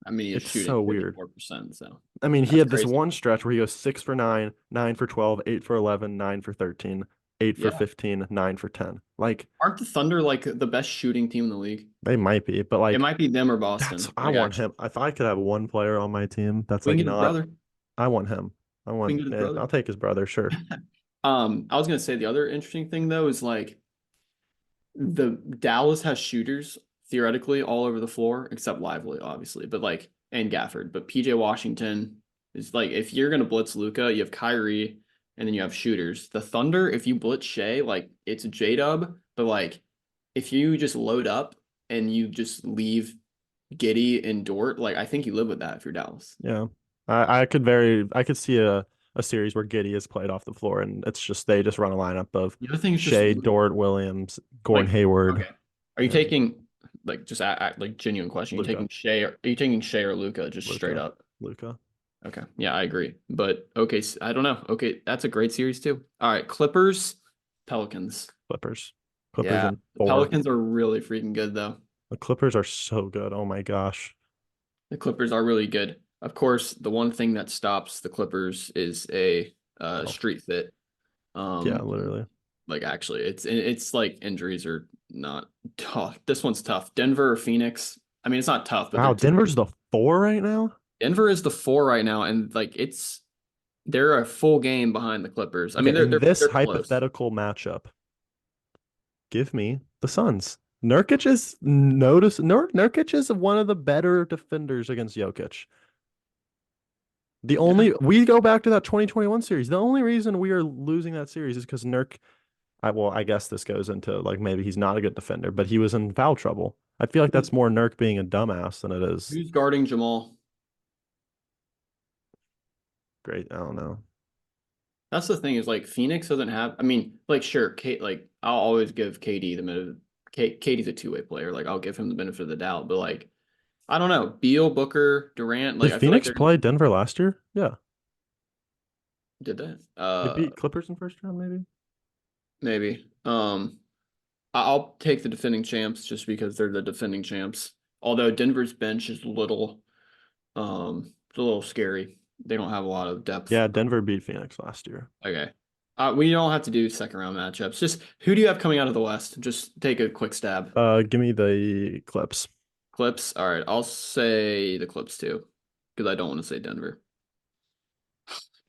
[SPEAKER 2] I mean, he is
[SPEAKER 1] It's
[SPEAKER 2] shooting
[SPEAKER 1] so weird.
[SPEAKER 2] 54%, so
[SPEAKER 1] I mean, he
[SPEAKER 2] that's
[SPEAKER 1] had this
[SPEAKER 2] crazy.
[SPEAKER 1] one stretch where he goes 6 for 9, 9 for 12, 8 for 11, 9 for 13, 8 for
[SPEAKER 2] Yeah.
[SPEAKER 1] 15, 9 for 10. Like,
[SPEAKER 2] Aren't the Thunder like the best shooting team in the league?
[SPEAKER 1] they might be, but
[SPEAKER 2] It
[SPEAKER 1] like,
[SPEAKER 2] might be them or
[SPEAKER 1] that's
[SPEAKER 2] Boston.
[SPEAKER 1] I
[SPEAKER 2] Like
[SPEAKER 1] want
[SPEAKER 2] actually,
[SPEAKER 1] him. If I could have one player on my team that's
[SPEAKER 2] we can
[SPEAKER 1] like
[SPEAKER 2] get his
[SPEAKER 1] not,
[SPEAKER 2] brother.
[SPEAKER 1] I want him.
[SPEAKER 2] We can get his brother.
[SPEAKER 1] I'll take his brother, sure.
[SPEAKER 2] I was gonna say the other interesting thing though is like the Dallas has shooters theoretically all over the floor, except Lively, obviously, but like and Gafford. But PJ Washington is like if you're gonna blitz Luca, you have Kyrie and then you have shooters. The Thunder, if you blitz Shea, like it's J-Dub, but like if you just load up and you just leave Giddy and Dort, like I think you live with that if you're Dallas.
[SPEAKER 1] Yeah. I could see a series where Giddy is played off the floor and it's just they just run a lineup of
[SPEAKER 2] The other thing is just
[SPEAKER 1] Shea, Dort, Williams, Gordon
[SPEAKER 2] like
[SPEAKER 1] Hayward,
[SPEAKER 2] okay. Are you
[SPEAKER 1] and
[SPEAKER 2] taking like just like genuine question? Are you
[SPEAKER 1] Luca.
[SPEAKER 2] taking Shea? Are you taking Shea or Luca just straight
[SPEAKER 1] Luca.
[SPEAKER 2] up?
[SPEAKER 1] Luca.
[SPEAKER 2] Okay. Yeah, I agree. But okay, I don't know. Okay, that's a great series too. All right, Clippers, Pelicans.
[SPEAKER 1] Clippers. Clippers
[SPEAKER 2] Yeah,
[SPEAKER 1] in
[SPEAKER 2] the
[SPEAKER 1] 4.
[SPEAKER 2] Pelicans are really freaking good though.
[SPEAKER 1] The Clippers are so good. Oh my gosh.
[SPEAKER 2] The Clippers are really good. Of course, the one thing that stops the Clippers is a
[SPEAKER 1] Oh,
[SPEAKER 2] street fit.
[SPEAKER 1] yeah,
[SPEAKER 2] Um,
[SPEAKER 1] literally.
[SPEAKER 2] like actually, it's like injuries are not tough. This one's tough. Denver or Phoenix. I mean, it's not tough, but they're
[SPEAKER 1] Wow,
[SPEAKER 2] two.
[SPEAKER 1] Denver's the 4 right now?
[SPEAKER 2] Denver is the 4 right now, and like they're a full game behind the Clippers. I mean,
[SPEAKER 1] Okay,
[SPEAKER 2] they're
[SPEAKER 1] in
[SPEAKER 2] they're
[SPEAKER 1] this
[SPEAKER 2] they're close.
[SPEAKER 1] hypothetical matchup, give me the Suns. Nurkic is one of the better defenders against Jokic.
[SPEAKER 2] Yeah,
[SPEAKER 1] We go back to that 2021 series. The only reason we are losing that series is because I guess this goes into like maybe he's not a good defender, but he was in foul trouble. I feel like
[SPEAKER 2] who's
[SPEAKER 1] that's more Nurk being a dumbass than it is
[SPEAKER 2] who's guarding Jamal?
[SPEAKER 1] great. I don't know.
[SPEAKER 2] That's the thing is like Phoenix doesn't have. I mean, like sure, Kate. Like I'll always give KD the benefit. KD's a two-way player. Like I'll give him the benefit of the doubt. But like I don't know, Beal, Booker, Durant. Like
[SPEAKER 1] Did
[SPEAKER 2] I feel like
[SPEAKER 1] Phoenix
[SPEAKER 2] they're
[SPEAKER 1] play Denver last year? Yeah.
[SPEAKER 2] did that.
[SPEAKER 1] They beat Clippers in first round, maybe?
[SPEAKER 2] Maybe. I'll take the defending champs just because they're the defending champs. Although Denver's bench is it's a little scary. They don't have a lot of depth.
[SPEAKER 1] Yeah, Denver beat Phoenix last year.
[SPEAKER 2] Okay. We don't have to do second round matchups. Just who do you have coming out of the West? Just take a quick stab.
[SPEAKER 1] Give me the Clips.
[SPEAKER 2] Clips. All right. I'll say the Clips too, because I don't want to say Denver.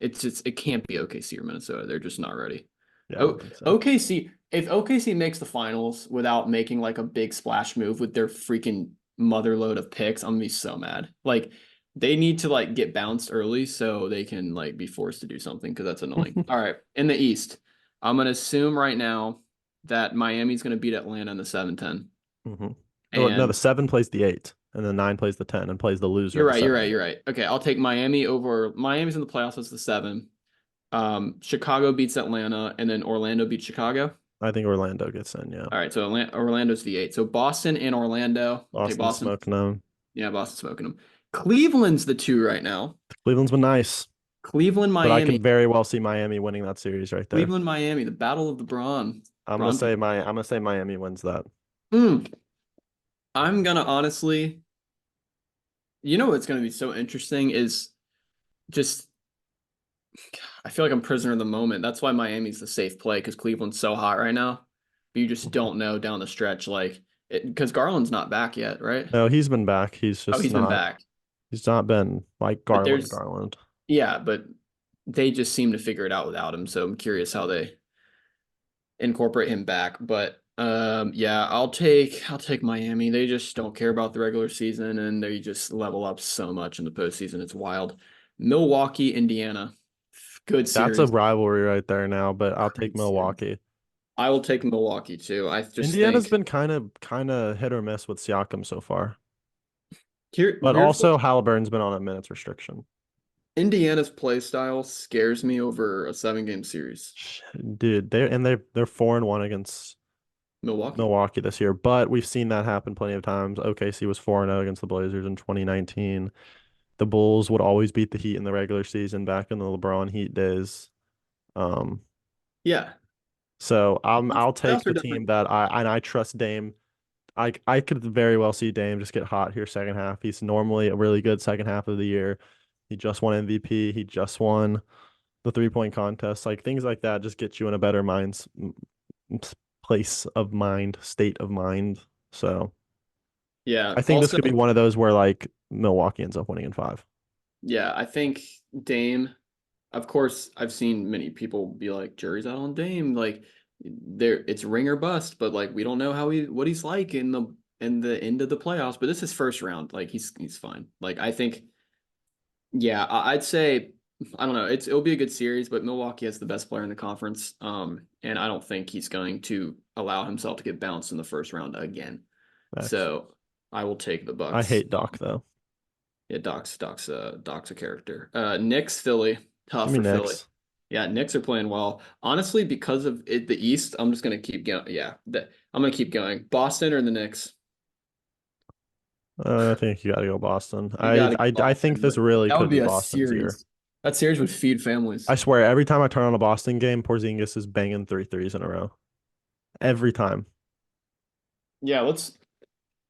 [SPEAKER 2] It can't be OKC or Minnesota. They're just not ready.
[SPEAKER 1] Yeah, I
[SPEAKER 2] Oh,
[SPEAKER 1] don't think so.
[SPEAKER 2] OKC. If OKC makes the finals without making like a big splash move with their freaking motherload of picks, I'm gonna be so mad. Like they need to like get bounced early so they can like be forced to do something because that's annoying. All right, in the East, I'm gonna assume right now that Miami's gonna beat Atlanta in the 7-10.
[SPEAKER 1] Mm-hmm. Oh, no, the
[SPEAKER 2] And
[SPEAKER 1] 7 plays the 8, and the 9 plays the 10, and plays the loser
[SPEAKER 2] you're
[SPEAKER 1] of the
[SPEAKER 2] right, you're
[SPEAKER 1] 7.
[SPEAKER 2] right, you're right. Okay, I'll take Miami over Miami's in the playoffs as the 7. Chicago beats Atlanta, and then Orlando beats Chicago.
[SPEAKER 1] I think Orlando gets in, yeah.
[SPEAKER 2] All right, so Orlando's the 8. So Boston and Orlando. I'll take
[SPEAKER 1] Boston's
[SPEAKER 2] Boston.
[SPEAKER 1] smoking them.
[SPEAKER 2] Yeah, Boston's smoking them. Cleveland's the 2 right now.
[SPEAKER 1] Cleveland's been nice,
[SPEAKER 2] Cleveland,
[SPEAKER 1] but I can
[SPEAKER 2] Miami.
[SPEAKER 1] very well see Miami winning that series right there.
[SPEAKER 2] Cleveland, Miami. The battle of the Braun.
[SPEAKER 1] I'm gonna say Miami wins that.
[SPEAKER 2] Mm, I'm gonna honestly. You know what's gonna be so interesting is just. I feel like I'm prisoner of the moment. That's why Miami's the safe play because Cleveland's so hot right now. But you just don't know down the stretch, like because Garland's not back yet, right?
[SPEAKER 1] No, he's been back.
[SPEAKER 2] Oh, he's been back.
[SPEAKER 1] He's not been like
[SPEAKER 2] But there's
[SPEAKER 1] Garland.
[SPEAKER 2] yeah, but they just seem to figure it out without him. So I'm curious how they incorporate him back. But Yeah, I'll take Miami. They just don't care about the regular season and they just level up so much in the postseason. It's wild. Milwaukee, Indiana. Good
[SPEAKER 1] That's a
[SPEAKER 2] series.
[SPEAKER 1] rivalry right there now, but I'll take
[SPEAKER 2] Great series.
[SPEAKER 1] Milwaukee.
[SPEAKER 2] I will take Milwaukee too. I just
[SPEAKER 1] Indiana's
[SPEAKER 2] think
[SPEAKER 1] been kind of hit or miss with Siakam so far, but
[SPEAKER 2] here's what
[SPEAKER 1] also Halliburton's been on a minutes restriction.
[SPEAKER 2] Indiana's play style scares me over a 7-game series.
[SPEAKER 1] Dude, they're 4-1 against
[SPEAKER 2] Milwaukee.
[SPEAKER 1] Milwaukee this year, but we've seen that happen plenty of times. OKC was 4-0 against the Blazers in 2019. The Bulls would always beat the Heat in the regular season back in the LeBron Heat days. Um,
[SPEAKER 2] Yeah.
[SPEAKER 1] so I'll
[SPEAKER 2] Playoffs
[SPEAKER 1] take
[SPEAKER 2] are
[SPEAKER 1] the
[SPEAKER 2] different.
[SPEAKER 1] team that I trust Dame. I could very well see Dame just get hot here second half. He's normally a really good second half of the year. He just won MVP. He just won the 3-point contest. Like things like that just get you in a better place of mind, state of mind. So
[SPEAKER 2] Yeah.
[SPEAKER 1] I think this
[SPEAKER 2] Also,
[SPEAKER 1] could be one of those where like Milwaukee ends up winning in five.
[SPEAKER 2] yeah, I think Dame, of course, I've seen many people be like, jury's out on Dame. Like there it's ring or bust, but like we don't know what he's like in the end of the playoffs. But this is first round. Like he's fine. Like I think, yeah, I'd say I don't know. It'll be a good series, but Milwaukee has the best player in the conference. And I don't think he's going to allow himself to get bounced in the first round again.
[SPEAKER 1] Max.
[SPEAKER 2] So I will take the
[SPEAKER 1] I
[SPEAKER 2] Bucks.
[SPEAKER 1] hate Doc though.
[SPEAKER 2] Yeah, Doc's a character. Knicks, Philly,
[SPEAKER 1] Give
[SPEAKER 2] tough
[SPEAKER 1] me
[SPEAKER 2] for Philly.
[SPEAKER 1] Knicks.
[SPEAKER 2] Yeah, Knicks are playing well. Honestly, because of it, the East, I'm just gonna keep going. Yeah, I'm gonna keep going. Boston or the Knicks?
[SPEAKER 1] I think you got to go Boston.
[SPEAKER 2] You got to go
[SPEAKER 1] I think
[SPEAKER 2] Boston,
[SPEAKER 1] this
[SPEAKER 2] but
[SPEAKER 1] really
[SPEAKER 2] that would
[SPEAKER 1] could
[SPEAKER 2] be
[SPEAKER 1] be
[SPEAKER 2] a
[SPEAKER 1] Boston's year.
[SPEAKER 2] series. That series would feed families.
[SPEAKER 1] I swear, every time I turn on a Boston game, Porzingis is banging three threes in a row. Every time.
[SPEAKER 2] Yeah,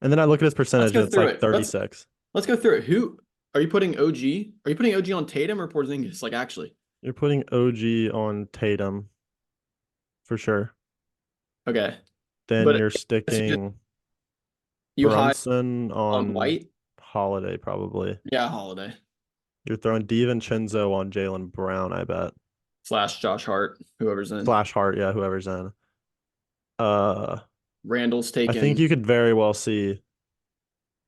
[SPEAKER 1] And then I look at his
[SPEAKER 2] let's
[SPEAKER 1] percentage
[SPEAKER 2] go
[SPEAKER 1] and it's
[SPEAKER 2] through
[SPEAKER 1] like
[SPEAKER 2] it. Let's
[SPEAKER 1] 36.
[SPEAKER 2] let's go through it. Who are you putting OG? Are you putting OG on Tatum or Porzingis? Like actually.
[SPEAKER 1] You're putting OG on Tatum for sure.
[SPEAKER 2] Okay,
[SPEAKER 1] Then
[SPEAKER 2] but
[SPEAKER 1] you're
[SPEAKER 2] just
[SPEAKER 1] sticking
[SPEAKER 2] you high
[SPEAKER 1] Brunson
[SPEAKER 2] on
[SPEAKER 1] on
[SPEAKER 2] White.
[SPEAKER 1] Holiday, probably.
[SPEAKER 2] Yeah, Holiday
[SPEAKER 1] You're throwing DiVincenzo on Jalen Brown, I bet.
[SPEAKER 2] slash Josh Hart, whoever's in.
[SPEAKER 1] Slash Hart, yeah, whoever's in. Uh,
[SPEAKER 2] Randall's
[SPEAKER 1] I think
[SPEAKER 2] taken.
[SPEAKER 1] you could very well see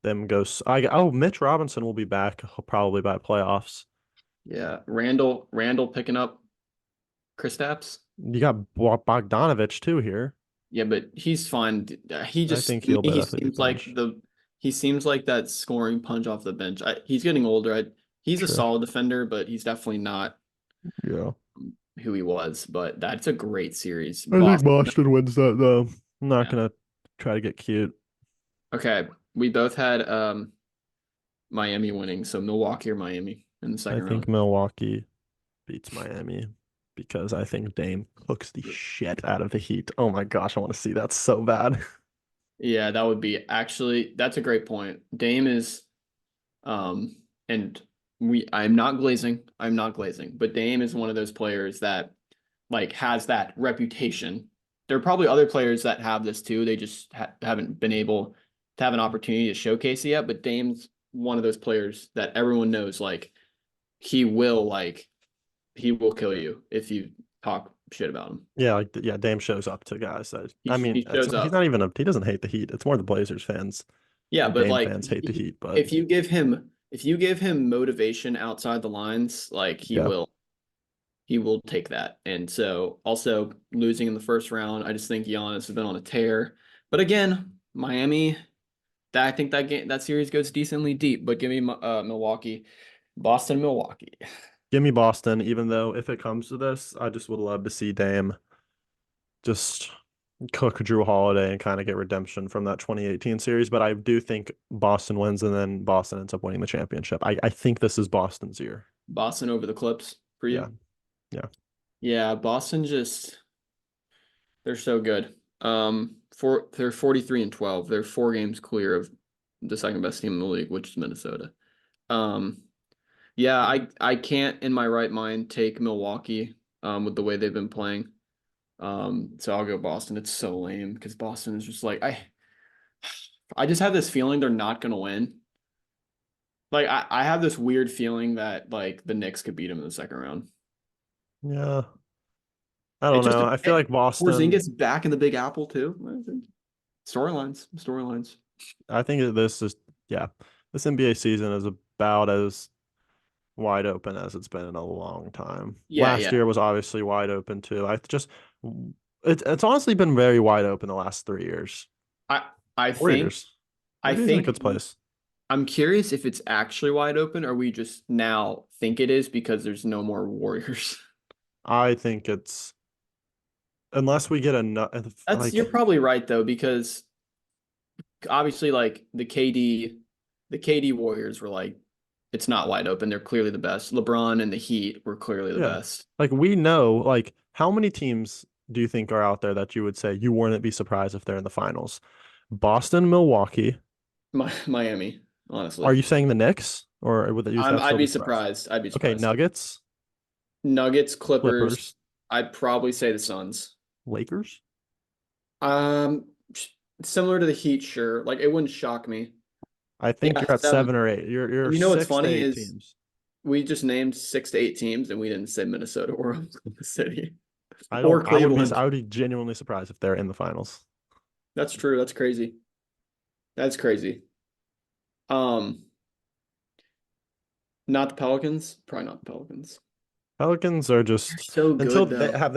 [SPEAKER 1] them go. Mitch Robinson will be back probably by playoffs.
[SPEAKER 2] Yeah, Randall picking up Kristaps.
[SPEAKER 1] You got Bogdanovich too here.
[SPEAKER 2] Yeah, but he's fine. He
[SPEAKER 1] I
[SPEAKER 2] just
[SPEAKER 1] think
[SPEAKER 2] to me,
[SPEAKER 1] he'll
[SPEAKER 2] he
[SPEAKER 1] definitely be
[SPEAKER 2] seems like
[SPEAKER 1] benched.
[SPEAKER 2] he seems like that scoring punch off the bench. He's getting older. He's a
[SPEAKER 1] True.
[SPEAKER 2] solid defender, but he's definitely not
[SPEAKER 1] Yeah.
[SPEAKER 2] who he was. But that's a great series.
[SPEAKER 1] I think
[SPEAKER 2] Boston.
[SPEAKER 1] Boston wins that though. I'm not
[SPEAKER 2] Yeah.
[SPEAKER 1] gonna try to get cute.
[SPEAKER 2] Okay. We both had Miami winning, so Milwaukee or Miami in the
[SPEAKER 1] I
[SPEAKER 2] second
[SPEAKER 1] think
[SPEAKER 2] round.
[SPEAKER 1] Milwaukee beats Miami because I think Dame cooks the shit out of the Heat. Oh my gosh, I want to see that so bad.
[SPEAKER 2] Yeah, that would be actually that's a great point. Dame is and I'm not glazing, but Dame is one of those players that like has that reputation. There are probably other players that have this too. They just haven't been able to have an opportunity to showcase it yet. But Dame's one of those players that everyone knows, he will like he will kill you if you talk shit about him.
[SPEAKER 1] Yeah, yeah, Dame shows up to guys that I mean,
[SPEAKER 2] He shows
[SPEAKER 1] he's
[SPEAKER 2] up.
[SPEAKER 1] not even he doesn't hate the Heat. It's more the Blazers fans
[SPEAKER 2] Yeah,
[SPEAKER 1] and
[SPEAKER 2] but
[SPEAKER 1] Dame
[SPEAKER 2] like
[SPEAKER 1] fans hate the Heat, but
[SPEAKER 2] if you give him motivation outside the lines, like
[SPEAKER 1] yeah.
[SPEAKER 2] he will take that. And so also losing in the first round, I just think Giannis has been on a tear. But again, Miami, I think that series goes decently deep. But give me Milwaukee, Boston, Milwaukee.
[SPEAKER 1] Give me Boston, even though if it comes to this, I just would love to see Dame just cook Drew Holiday and kind of get redemption from that 2018 series. But I do think Boston wins and then Boston ends up winning the championship. I think this is Boston's year.
[SPEAKER 2] Boston over the Clips for
[SPEAKER 1] Yeah.
[SPEAKER 2] you.
[SPEAKER 1] Yeah.
[SPEAKER 2] Yeah, Boston just they're so good. They're 43-12. They're 4 games clear of the second best team in the league, which is Minnesota. Um, yeah, I can't in my right mind take Milwaukee with the way they've been playing. So I'll go Boston. It's so lame because Boston is just like I just have this feeling they're not gonna win. Like I have this weird feeling that like the Knicks could beat them in the second round.
[SPEAKER 1] Yeah. I
[SPEAKER 2] It
[SPEAKER 1] don't
[SPEAKER 2] just
[SPEAKER 1] know. I feel like Boston.
[SPEAKER 2] Porzingis back in the Big Apple too. Storylines.
[SPEAKER 1] I think that this is yeah. This NBA season is about as wide open as it's been in a long time.
[SPEAKER 2] Yeah,
[SPEAKER 1] Last
[SPEAKER 2] yeah.
[SPEAKER 1] year was obviously wide open too. It's honestly been very wide open the last 3 years.
[SPEAKER 2] I I think
[SPEAKER 1] Warriors.
[SPEAKER 2] I
[SPEAKER 1] Warriors in a
[SPEAKER 2] think
[SPEAKER 1] good place.
[SPEAKER 2] I'm curious if it's actually wide open or we just now think it is because there's no more Warriors.
[SPEAKER 1] I think it's unless we get a
[SPEAKER 2] That's
[SPEAKER 1] like
[SPEAKER 2] you're probably right though, because obviously like the KD Warriors were like it's not wide open. They're clearly the best. LeBron and the Heat were clearly the
[SPEAKER 1] yeah.
[SPEAKER 2] best.
[SPEAKER 1] Like we know like how many teams do you think are out there that you would say you wouldn't be surprised if they're in the finals? Boston, Milwaukee.
[SPEAKER 2] Miami,
[SPEAKER 1] Are
[SPEAKER 2] honestly.
[SPEAKER 1] you saying the Knicks or would you that
[SPEAKER 2] I'd
[SPEAKER 1] still
[SPEAKER 2] be
[SPEAKER 1] be surprised?
[SPEAKER 2] surprised. I'd be
[SPEAKER 1] Okay,
[SPEAKER 2] surprised.
[SPEAKER 1] Nuggets,
[SPEAKER 2] Nuggets, Clippers,
[SPEAKER 1] Clippers,
[SPEAKER 2] I'd probably say the Suns.
[SPEAKER 1] Lakers.
[SPEAKER 2] Um, Similar to the Heat, sure. Like it wouldn't shock me.
[SPEAKER 1] I think
[SPEAKER 2] Yeah,
[SPEAKER 1] you're at
[SPEAKER 2] seven.
[SPEAKER 1] 7 or 8. You're
[SPEAKER 2] And you know what's
[SPEAKER 1] six to
[SPEAKER 2] funny
[SPEAKER 1] eight
[SPEAKER 2] is
[SPEAKER 1] teams.
[SPEAKER 2] we just named 6 to 8 teams and we didn't say Minnesota or Oklahoma City
[SPEAKER 1] I
[SPEAKER 2] or
[SPEAKER 1] don't.
[SPEAKER 2] Cleveland.
[SPEAKER 1] I would be genuinely surprised if they're in the finals.
[SPEAKER 2] That's true. That's crazy. That's crazy. Um, Not the Pelicans. Probably not the Pelicans.
[SPEAKER 1] Pelicans are
[SPEAKER 2] They're
[SPEAKER 1] just
[SPEAKER 2] so
[SPEAKER 1] until
[SPEAKER 2] good though.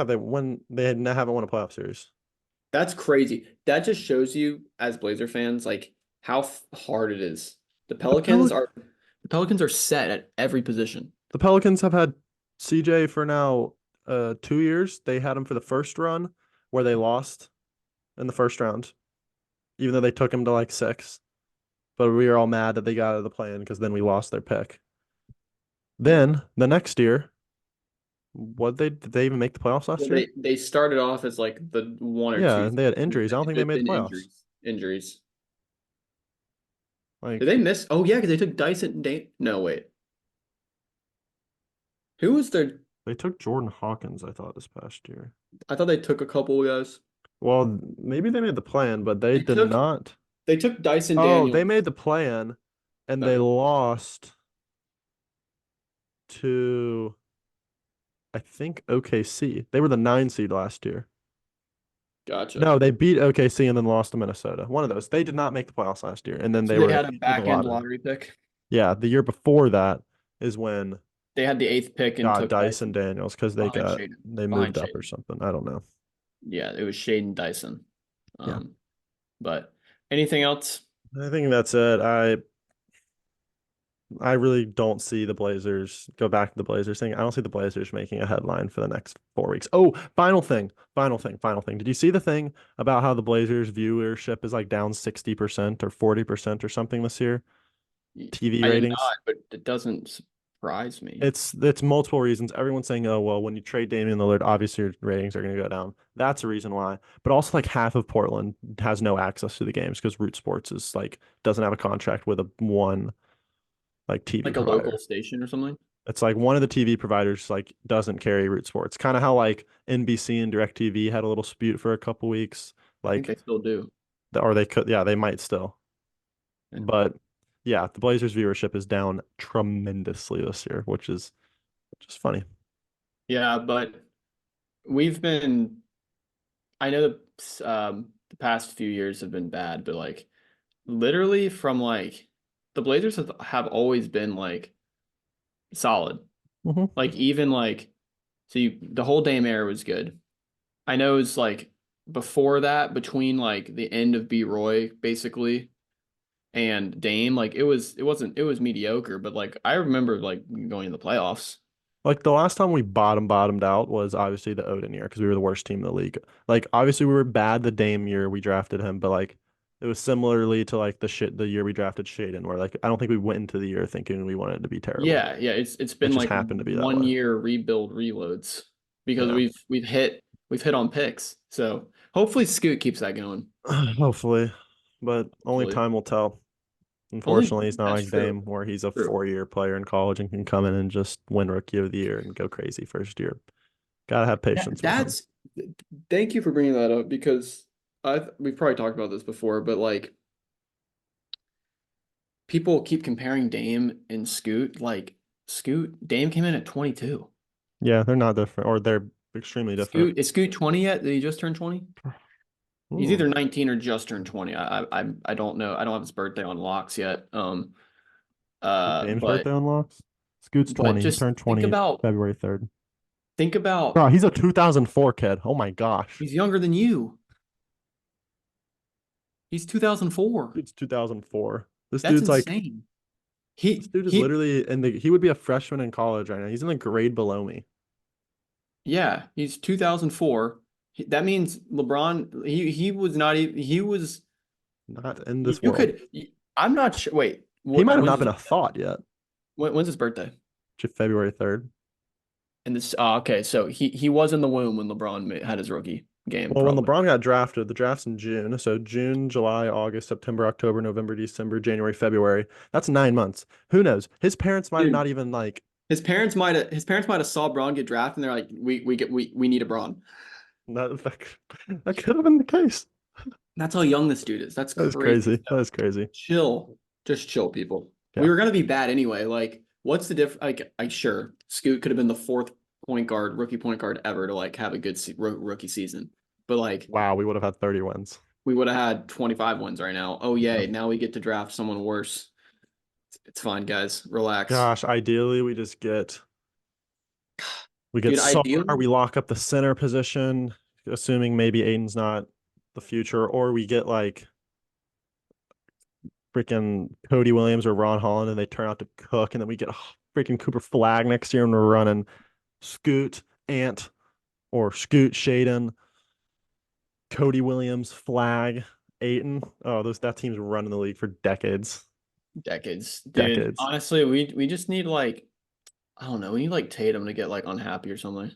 [SPEAKER 1] they won they haven't won a playoff series.
[SPEAKER 2] That's crazy. That just shows you as Blazer fans like how hard it is. The
[SPEAKER 1] The
[SPEAKER 2] Pelicans
[SPEAKER 1] Pel
[SPEAKER 2] are the Pelicans are set at every position.
[SPEAKER 1] the Pelicans have had CJ for now 2 years. They had him for the first run where they lost in the first round, even though they took him to like six. But we were all mad that they got out of the play-in because then we lost their pick. Then the next year, what did they even make the playoffs
[SPEAKER 2] Well,
[SPEAKER 1] last year?
[SPEAKER 2] they started off as like the one or two
[SPEAKER 1] Yeah, they
[SPEAKER 2] seed,
[SPEAKER 1] had
[SPEAKER 2] and
[SPEAKER 1] injuries. I don't think they
[SPEAKER 2] they've
[SPEAKER 1] made the
[SPEAKER 2] been
[SPEAKER 1] playoffs.
[SPEAKER 2] injuries. Did
[SPEAKER 1] Like
[SPEAKER 2] they miss? Oh yeah, because they took Dyson Day. No, wait. Who was their?
[SPEAKER 1] they took Jordan Hawkins, I thought, this past year.
[SPEAKER 2] I thought they took a couple guys.
[SPEAKER 1] Well, maybe they made the plan, but they
[SPEAKER 2] They
[SPEAKER 1] did
[SPEAKER 2] took
[SPEAKER 1] not.
[SPEAKER 2] they took Dyson
[SPEAKER 1] Oh,
[SPEAKER 2] Daniels.
[SPEAKER 1] they made the plan and they
[SPEAKER 2] No,
[SPEAKER 1] lost to I think OKC. They were the 9 seed last year.
[SPEAKER 2] gotcha.
[SPEAKER 1] No, they beat OKC and then lost to Minnesota. One of those. They did not make the playoffs last year, and then
[SPEAKER 2] So
[SPEAKER 1] they
[SPEAKER 2] they
[SPEAKER 1] were
[SPEAKER 2] had a
[SPEAKER 1] in the
[SPEAKER 2] back end
[SPEAKER 1] lottery.
[SPEAKER 2] lottery pick.
[SPEAKER 1] Yeah, the year before that is when
[SPEAKER 2] They had the eighth pick and
[SPEAKER 1] got
[SPEAKER 2] took
[SPEAKER 1] Dyson
[SPEAKER 2] Dyson
[SPEAKER 1] Daniels because
[SPEAKER 2] behind Shaden.
[SPEAKER 1] they
[SPEAKER 2] Behind
[SPEAKER 1] moved up or
[SPEAKER 2] Shaden.
[SPEAKER 1] something. I don't know.
[SPEAKER 2] Yeah, it was Shaden Dyson.
[SPEAKER 1] Yeah,
[SPEAKER 2] Um, but anything else?
[SPEAKER 1] I think that's it. I really don't see the Blazers go back to the Blazers thing. I don't see the Blazers making a headline for the next 4 weeks. Oh, final thing. Did you see the thing about how the Blazers viewership is like down 60% or 40% or something this year? TV
[SPEAKER 2] I did
[SPEAKER 1] ratings.
[SPEAKER 2] not, but it doesn't surprise me.
[SPEAKER 1] It's multiple reasons. Everyone's saying, oh, well, when you trade Damian Lillard, obviously your ratings are going to go down. That's a reason why. But also, like half of Portland has no access to the games because Root Sports is like doesn't have a contract with a one like TV
[SPEAKER 2] Like a local
[SPEAKER 1] provider.
[SPEAKER 2] station or something.
[SPEAKER 1] It's like one of the TV providers like doesn't carry Root Sports. Kind of how like NBC and DirecTV had a little dispute for a couple weeks.
[SPEAKER 2] I think
[SPEAKER 1] Like,
[SPEAKER 2] they still do.
[SPEAKER 1] or they could, yeah, they might still.
[SPEAKER 2] Yeah.
[SPEAKER 1] But yeah, the Blazers viewership is down tremendously this year, which is just funny.
[SPEAKER 2] Yeah, but we've been. I know the past few years have been bad, but like literally from like the Blazers have always been like solid.
[SPEAKER 1] Hmm.
[SPEAKER 2] Like even like the whole Dame era was good. I know it's like before that, between like the end of B Roy basically and Dame, like it was mediocre, but like I remember like going to the playoffs.
[SPEAKER 1] Like the last time we bottomed out was obviously the Odin year because we were the worst team in the league. Like obviously we were bad the Dame year we drafted him, but like it was similarly to like the year we drafted Shaden, where like I don't think we went into the year thinking we wanted it to be terrible.
[SPEAKER 2] Yeah, yeah, it's
[SPEAKER 1] It
[SPEAKER 2] been
[SPEAKER 1] just
[SPEAKER 2] like
[SPEAKER 1] happened to be that
[SPEAKER 2] one
[SPEAKER 1] way.
[SPEAKER 2] year rebuild reloads because
[SPEAKER 1] Yeah.
[SPEAKER 2] we've hit on picks. So hopefully Scoot keeps that going.
[SPEAKER 1] Hopefully, but only
[SPEAKER 2] Hopefully.
[SPEAKER 1] time will tell.
[SPEAKER 2] Only
[SPEAKER 1] Unfortunately, he's not
[SPEAKER 2] that's
[SPEAKER 1] like
[SPEAKER 2] true.
[SPEAKER 1] Dame, where he's a
[SPEAKER 2] True.
[SPEAKER 1] 4 year player in college and can come in and just win Rookie of the Year and go crazy first year. Gotta have patience with him.
[SPEAKER 2] That's thank you for bringing that up because we've probably talked about this before, but like people keep comparing Dame and Scoot. Like Dame came in at 22.
[SPEAKER 1] Yeah, they're not different, or they're extremely different.
[SPEAKER 2] Is Scoot 20 yet? Did he just turn 20? He's
[SPEAKER 1] Ooh,
[SPEAKER 2] either 19 or just turned 20. I don't know. I don't have his birthday on locks yet.
[SPEAKER 1] James'
[SPEAKER 2] But
[SPEAKER 1] birthday unlocks. Scoot's 20. He
[SPEAKER 2] just
[SPEAKER 1] turned 20 February 3rd.
[SPEAKER 2] think about
[SPEAKER 1] Oh, he's a 2004 kid. Oh my gosh.
[SPEAKER 2] he's younger than you. He's 2004.
[SPEAKER 1] Dude's 2004. This
[SPEAKER 2] That's
[SPEAKER 1] dude's like,
[SPEAKER 2] insane.
[SPEAKER 1] this
[SPEAKER 2] He
[SPEAKER 1] dude is
[SPEAKER 2] he
[SPEAKER 1] literally he would be a freshman in college right now. He's in the grade below me.
[SPEAKER 2] yeah, he's 2004. That means LeBron he was not even he was
[SPEAKER 1] Not in
[SPEAKER 2] you,
[SPEAKER 1] this
[SPEAKER 2] you
[SPEAKER 1] world.
[SPEAKER 2] could I'm not sure. Wait,
[SPEAKER 1] He might have
[SPEAKER 2] when's
[SPEAKER 1] not
[SPEAKER 2] his
[SPEAKER 1] been a thought yet.
[SPEAKER 2] when's his birthday?
[SPEAKER 1] February 3rd.
[SPEAKER 2] And this okay, so he was in the womb when had his rookie game,
[SPEAKER 1] Well, when
[SPEAKER 2] probably.
[SPEAKER 1] LeBron got drafted, the draft's in June. So June, July, August, September, October, November, December, January, February. That's 9 months. Who knows? His parents might have
[SPEAKER 2] Dude,
[SPEAKER 1] not even like
[SPEAKER 2] his parents might have saw Braun get drafted and they're like, we need a Braun.
[SPEAKER 1] that could have been the case.
[SPEAKER 2] That's how young this dude is. That's
[SPEAKER 1] That is
[SPEAKER 2] crazy.
[SPEAKER 1] crazy. That is crazy.
[SPEAKER 2] Chill. Just chill, people. We
[SPEAKER 1] Yeah.
[SPEAKER 2] were gonna be bad anyway. Like, what's the difference? Like, I sure Scoot could have been the fourth rookie point guard ever to like have a good rookie season. But like,
[SPEAKER 1] Wow, we would have had 30 wins.
[SPEAKER 2] we would have had 25 wins right now. Oh
[SPEAKER 1] Yeah.
[SPEAKER 2] yay! Now we get to draft someone worse. It's fine, guys. Relax.
[SPEAKER 1] Gosh, ideally we get
[SPEAKER 2] Dude,
[SPEAKER 1] Sar,
[SPEAKER 2] ideally,
[SPEAKER 1] we lock up the center position, assuming maybe Aiden's not the future, or we get like freaking Cody Williams or Ron Holland and they turn out to cook, and then we get freaking Cooper Flag next year and we're running Scoot, Ant, or Scoot, Shaden, Cody Williams, Flag, Aiton. Oh, that team's running the league for decades.
[SPEAKER 2] decades, dude.
[SPEAKER 1] Decades.
[SPEAKER 2] Honestly, we just need like I don't know. We need like Tatum to get like unhappy or something.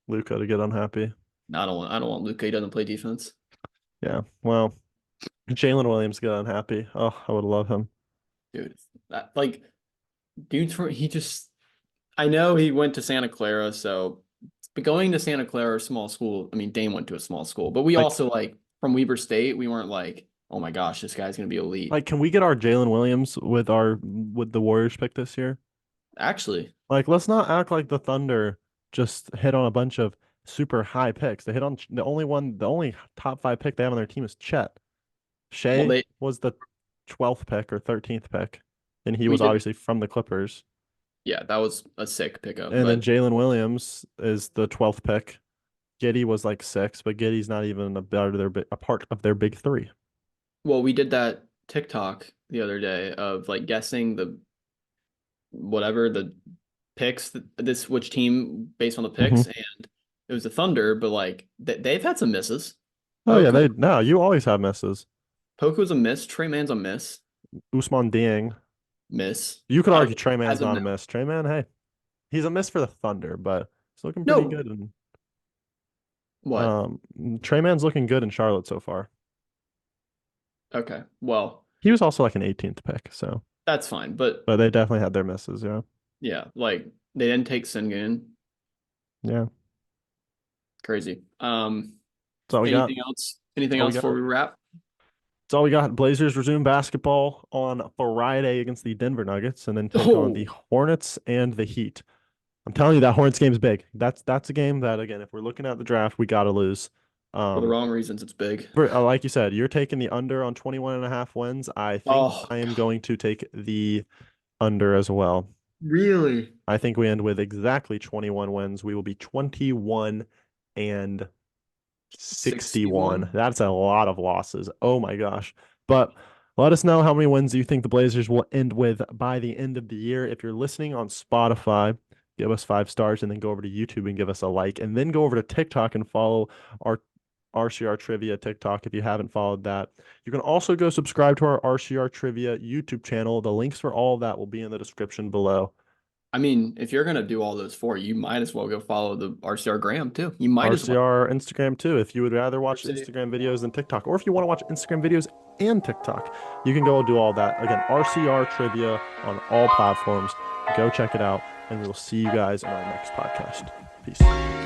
[SPEAKER 1] Luca to get unhappy.
[SPEAKER 2] I don't want Luka. He doesn't play defense.
[SPEAKER 1] Yeah. Well, Jalen Williams get unhappy. Oh, I would love him.
[SPEAKER 2] Dude, that like dude he just I know he went to Santa Clara, so but going to Santa Clara small school, I mean Dane went to a small school, but we
[SPEAKER 1] Like,
[SPEAKER 2] also like from Weber State, we weren't like, oh my gosh, this guy's gonna be elite.
[SPEAKER 1] can we get our Jalen Williams with the Warriors pick this year?
[SPEAKER 2] Actually,
[SPEAKER 1] Like, let's not act like the Thunder just hit on a bunch of super high picks. They hit on the only top five pick they have on their team is Chet.
[SPEAKER 2] well
[SPEAKER 1] Shea
[SPEAKER 2] they
[SPEAKER 1] was the 12th pick or 13th pick, and he
[SPEAKER 2] we
[SPEAKER 1] was
[SPEAKER 2] did
[SPEAKER 1] obviously from the Clippers.
[SPEAKER 2] yeah, that was a sick pickup.
[SPEAKER 1] And then
[SPEAKER 2] But
[SPEAKER 1] Jalen Williams is the 12th pick. Giddey was like six, but Giddey's not even a part of their big three.
[SPEAKER 2] well, we did that TikTok the other day of like guessing the whatever the picks this which team based on the picks, and it was the Thunder, but like they've had some misses.
[SPEAKER 1] Oh yeah,
[SPEAKER 2] Poku
[SPEAKER 1] no, you always have misses.
[SPEAKER 2] Poku's a miss. Trey Man's a miss.
[SPEAKER 1] Usman Dieng.
[SPEAKER 2] Miss.
[SPEAKER 1] You could
[SPEAKER 2] Out
[SPEAKER 1] argue
[SPEAKER 2] of
[SPEAKER 1] Trey Man's
[SPEAKER 2] as of
[SPEAKER 1] not a
[SPEAKER 2] now.
[SPEAKER 1] miss. Trey Man, hey, he's a miss for the Thunder, but he's looking pretty
[SPEAKER 2] No.
[SPEAKER 1] good. And
[SPEAKER 2] What?
[SPEAKER 1] Trey Man's looking good in Charlotte so far.
[SPEAKER 2] Okay. Well,
[SPEAKER 1] He was also like an 18th pick, so
[SPEAKER 2] that's fine. But
[SPEAKER 1] but they definitely had their misses. Yeah,
[SPEAKER 2] yeah, like they didn't take Sengun.
[SPEAKER 1] yeah.
[SPEAKER 2] Crazy.
[SPEAKER 1] That's all we got.
[SPEAKER 2] Anything else? Anything
[SPEAKER 1] All we
[SPEAKER 2] else
[SPEAKER 1] got.
[SPEAKER 2] before we wrap?
[SPEAKER 1] That's all we got. Blazers resume basketball on Friday against the Denver Nuggets, and then take on the
[SPEAKER 2] Oh,
[SPEAKER 1] Hornets and the Heat. I'm telling you, that Hornets game's big. That's a game that, again, if we're looking at the draft, we got to lose.
[SPEAKER 2] for the wrong reasons, it's big.
[SPEAKER 1] Like you said, you're taking the under on 21.5 wins. I think
[SPEAKER 2] Oh,
[SPEAKER 1] I am going to take the under as well.
[SPEAKER 2] really?
[SPEAKER 1] I think we end with exactly 21 wins. We will be 21 and 61. That's a lot of losses. Oh my gosh. But let us know how many wins do you think the Blazers will end with by the end of the year. If you're listening on Spotify, give us 5 stars and then go over to YouTube and give us a like. And then go over to TikTok and follow our RCR Trivia TikTok if you haven't followed that. You can also go subscribe to our RCR Trivia YouTube channel. The links for all of that will be in the description below.
[SPEAKER 2] I mean, if you're gonna do all those four, you might as well go follow the RCR Graham too. You might as well.
[SPEAKER 1] RCR Instagram too. If you would rather watch
[SPEAKER 2] RCR.
[SPEAKER 1] Instagram videos than TikTok, or if you want to watch Instagram videos and TikTok, you can go do all that. Again, RCR Trivia on all platforms. Go check it out, and we will see you guys in our next podcast. Peace.